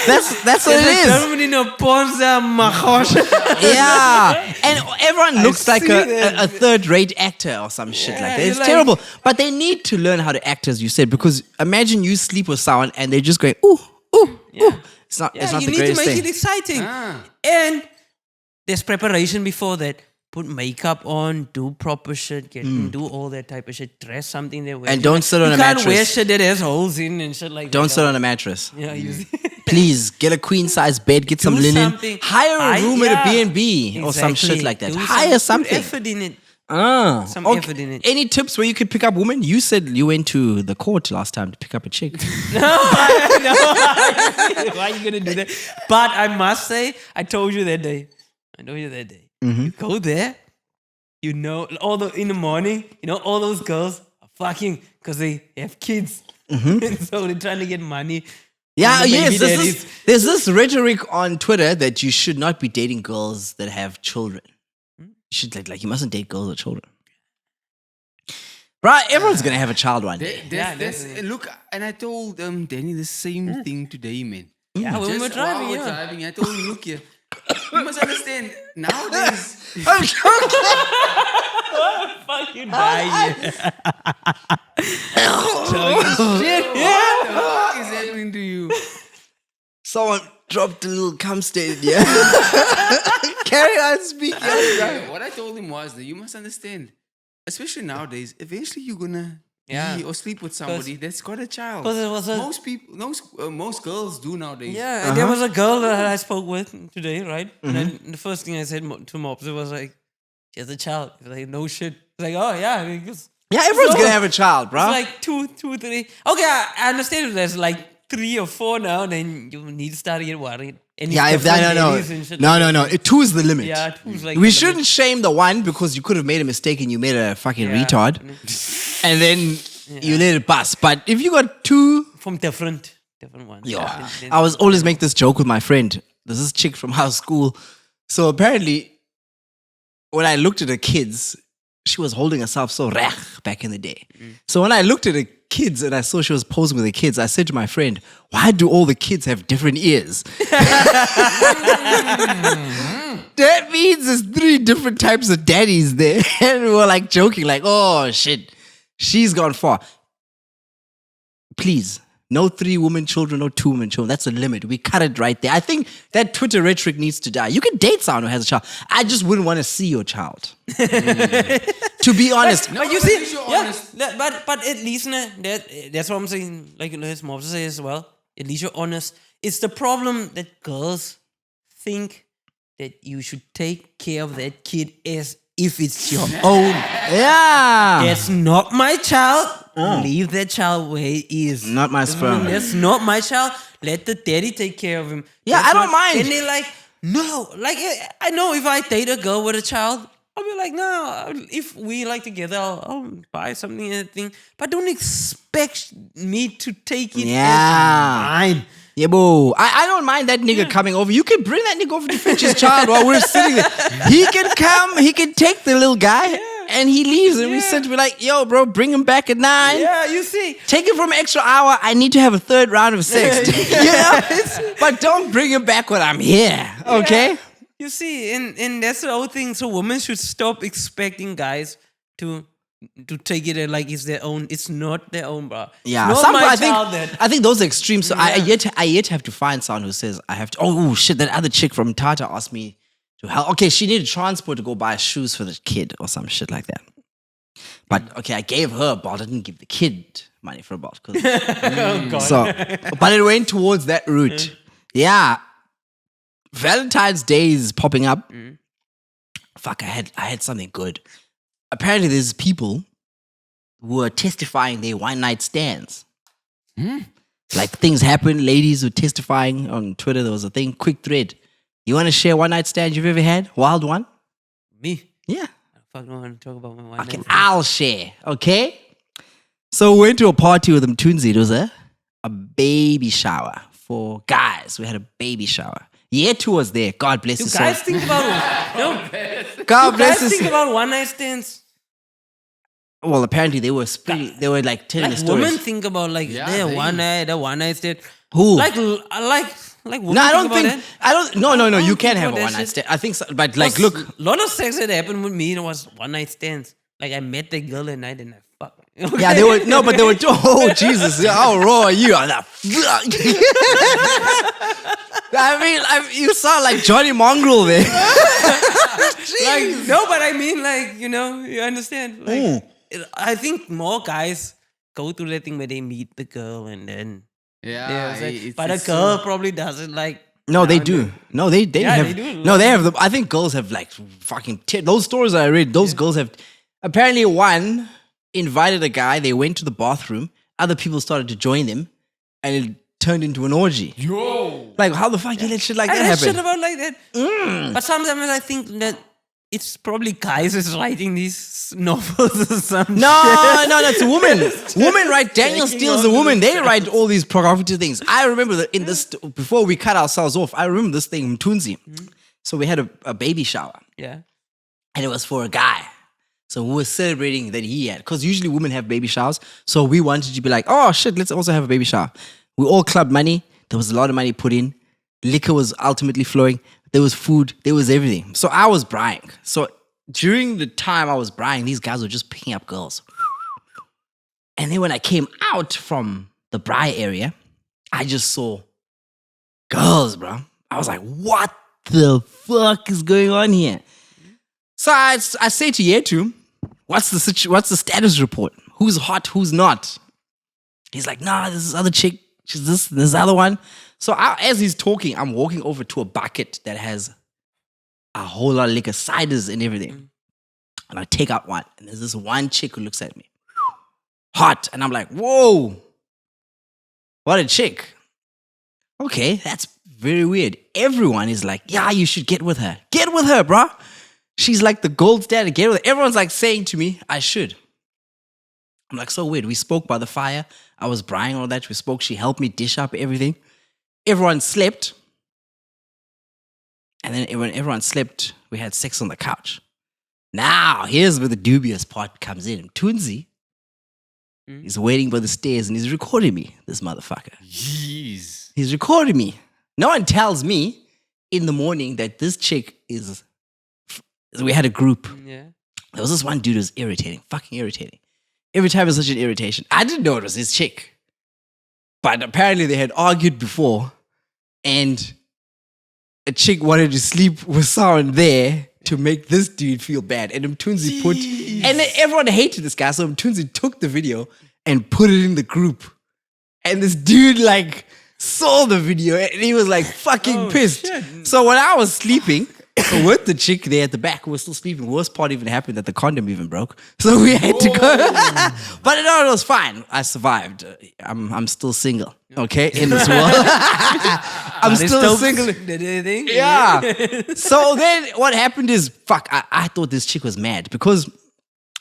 that's what it is. Germany no porn star, mahosha. Yeah, and everyone looks like see that. a third-rate actor or some shit like that. you're It's like- terrible. But they need to learn how to act, as you said, because imagine you sleep with someone and they're just going ooh ooh ooh. It's not. Yeah, it's not you the need to greatest make thing. it exciting. Ah. And there's preparation before that. Put makeup on, do proper shit, do all that type of shit, dress something that way. And don't sit on you a can't wear mattress. shit that has holes in and shit like that. Don't sit on a mattress. Yeah, you Please get a queen-size bed, get some do linen, something. hire a room at a Yeah, B&B or some shit exactly. like that. Do Hire something. Put effort in it. Some Okay. effort in it. Any tips where you could pick up women? You said you went to the court last time to pick up a chick. Why are you gonna do that? But I must say, I told you that day. Mm-hmm. You go there, you know, in the morning, you know, all those girls are fucking because they have kids, and so they're trying to get money. Mm-hmm. Yeah, from the yes. baby daddies. There's this rhetoric on Twitter that you should not be dating girls that have children. You should like you mustn't date girls with children. Right, everyone's gonna have a child one day. Look, and I told Danny the same thing today, man. Yeah, when we were Just while driving, we're yeah. driving, I told him, look here, you must understand, nowadays, Fuck you, die. what is happening to you? Someone dropped a little cum stain. Yeah. Carry on speaking. Yeah, what I told him was that you must understand, especially nowadays, eventually you're gonna be or sleep with somebody that's got a child. 'cause it was a- most people, most girls do nowadays. Yeah, and there was a girl that I spoke with today, right? And then the first thing I said to Mobs, it was like, she has a child. He was like, no shit. It's like, oh yeah, because Yeah, everyone's So, gonna have a child, bro. it's like two, 3. Okay, I understand if there's like 3 or 4 now, then you need to start to get worried. And Yeah, it's if that different no ladies and shit no like no that. no, 2 is the limit. Yeah, 2 is like We the shouldn't shame the one because you could have made a mistake and you made a fucking Yeah. retard, and then you let it pass. But if you got 2, from different ones. yeah. Then- I was always make this joke with my friend. There's this chick from our school. So apparently, when I looked at her kids, she was holding herself so rach back in the day. So when I looked at her kids and I saw she was posing with the kids, I said to my friend, "Why do all the kids have different ears?" That means there's 3 different types of daddies there. And we were like joking, like, "Oh shit, she's gone far." Please, no 3 women children, no 2 women children. That's a limit. We cut it right there. I think that Twitter rhetoric needs to die. You can date someone who has a child. I just wouldn't want to see your child. To be honest. But you but see, at least you're yeah, honest. but at least that's what I'm saying. Like his mom says as well. At least you're honest. It's the problem that girls think that you should take care of that kid as if it's your own. Yeah. That's not my child. leave that child where he is. Not my sperm. That's not my child. Let the daddy take care of him. Yeah, That's I don't mind. And they're like, no. Like, I know if I date a girl with a child, I'll be like, no, if we like together, I'll buy something and thing. But don't expect me to take it Yeah. as mine. Yeah, boo. I don't mind that nigga coming over. You can bring that nigga over to fetch his child while we're sitting there. He can come, he can take the little guy, and he leaves. And we sit, we're like, yo, bro, bring him back at 9. Yeah, you see. Take him for an extra hour. I need to have a third round of sex. But don't bring him back when I'm here, okay? You see, and that's the whole thing. So women should stop expecting guys to take it like it's their own. It's not their own, bro. Yeah, Not some, my I child then. think those are extremes. So I yet have to find someone who says I have to. Oh shit! That other chick from Tata asked me to help. Okay, she needed transport to go buy shoes for the kid or some shit like that. But okay, I gave her a belt. I didn't give the kid money for a belt. So, but it went towards that route. Yeah, Valentine's Day is popping up. Fuck, I had something good. Apparently, there's people who are testifying their one night stands. Like things happen, ladies were testifying on Twitter. There was a thing, quick thread. You want to share one night stand you've ever had? Wild one? Me? Yeah. I fucking want to talk about my one Okay, night stand. I'll share. Okay. So we went to a party with them Tunzi. It was a baby shower for guys. We had a baby shower. Yetu was there. God bless Do his guys soul. think about God do bless guys his think about one night stands? Well, apparently they were splitting. They were like telling Like the stories. women think about like Yeah, they- one night stand. Who? Like women No, I don't about think. that. I don't. No. don't You think can have about a that one night shit. stand. I think, so, but like, look. A lot of sex that happened with me was one night stands. Like I met the girl at night and I fucked. Yeah, they were no, but they were. Oh Jesus! How raw are you? I'm like, fuck. I mean, you sound like Johnny Mongrel there. Like no, but I mean, like you understand. Like I think more guys go through that thing where they meet the girl and then Yeah, it's like- it's- but a it's girl so- probably doesn't like. No, they now do. and No, they Yeah, have. they do. No, they have. I think girls have like fucking. Those stories I read. Those girls have. Apparently, one invited a guy. They went to the bathroom. Other people started to join them, and it turned into an orgy. Yo. Like, how the fuck you let shit like I that read shit happen? about like that. But sometimes I think that it's probably guys is writing these novels or something. No, it's a woman. Women write. Daniel Taking Steele's on a woman. the They write all these provocative things. I remember that in this before we cut ourselves off. I remember this thing, Mtunzi. So we had a baby shower, Yeah. and it was for a guy. So we were celebrating that he had, because usually women have baby showers. So we wanted to be like, oh shit, let's also have a baby shower. We all clubbed money. There was a lot of money put in. Liquor was ultimately flowing. There was food. There was everything. So I was buying. So during the time I was buying, these guys were just picking up girls. And then when I came out from the Bri area, I just saw girls, bro. I was like, what the fuck is going on here? So I say to Yetu, what's the status report? Who's hot, who's not? He's like, nah, this is other chick. She's this other one. So as he's talking, I'm walking over to a bucket that has a whole lot of liquor, ciders and everything. And I take out one, and there's this one chick who looks at me. Hot. And I'm like, whoa, what a chick. Okay, that's very weird. Everyone is like, yeah, you should get with her. Get with her, bro. She's like the gold standard. Get with her. Everyone's like saying to me, I should. I'm like, so weird. We spoke by the fire. I was buying all that. We spoke. She helped me dish up everything. Everyone slept. And then when everyone slept, we had sex on the couch. Now, here's where the dubious part comes in. Tunzi is waiting by the stairs and he's recording me, this motherfucker. Jeez. He's recording me. No one tells me in the morning that this chick is... We had a group. Yeah. There was this one dude who was irritating, fucking irritating. Every time it was such an irritation. I didn't know it was his chick. But apparently they had argued before and a chick wanted to sleep with someone there to make this dude feel bad. And Mtunzi put... And then everyone hated this guy, so Mtunzi took the video and put it in the group. And this dude like saw the video and he was like fucking pissed. shit. So when I was sleeping... So with the chick there at the back, we were still sleeping. Worst part even happened that the condom even broke. So we had to go. But no, it was fine. I survived. I'm still single. Okay, in this world. I'm still single. Did anything? Yeah. So then what happened is, fuck, I thought this chick was mad because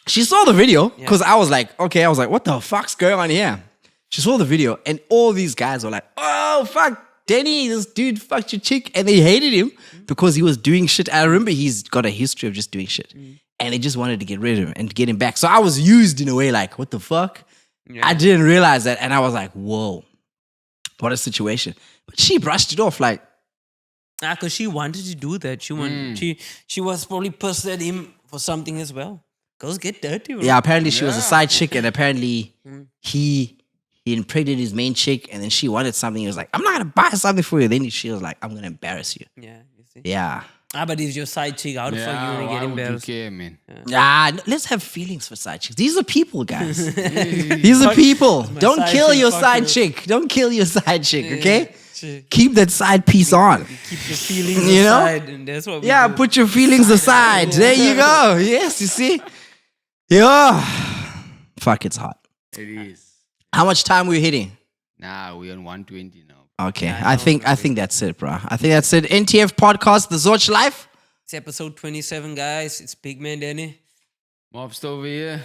she saw the video. Because I was like, what the fuck's going on here? She saw the video and all these guys were like, oh, fuck, Danny, this dude fucked your chick. And they hated him because he was doing shit. I remember he's got a history of just doing shit. And they just wanted to get rid of him and get him back. So I was used in a way like, what the fuck? Yeah. I didn't realize that. And I was like, whoa, what a situation. But she brushed it off like. Because she wanted to do that. She was probably pissed at him for something as well. Girls get dirty, bro. Yeah, apparently she was a side chick and apparently he impregnated his main chick and then she wanted something. He was like, I'm not going to buy something for you. Then she was like, I'm going to embarrass you. Yeah, you see. Yeah. But if your side chick out for you and get embarrassed. Care, man. Let's have feelings for side chicks. These are people, guys. These are people. Don't kill your side chick. Don't kill your side chick, okay? Keep that side piece on. Keep your feelings aside. And that's what we do. Put your feelings aside. There you go. Yes, you see? Yeah. Fuck, it's hot. It is. How much time we hitting? Nah, we're on 120 now. Okay, I think that's it, bro. I think that's it. NTF podcast, the Zorch Life. It's episode 27, guys. It's Big Man Danny. Mobster over here.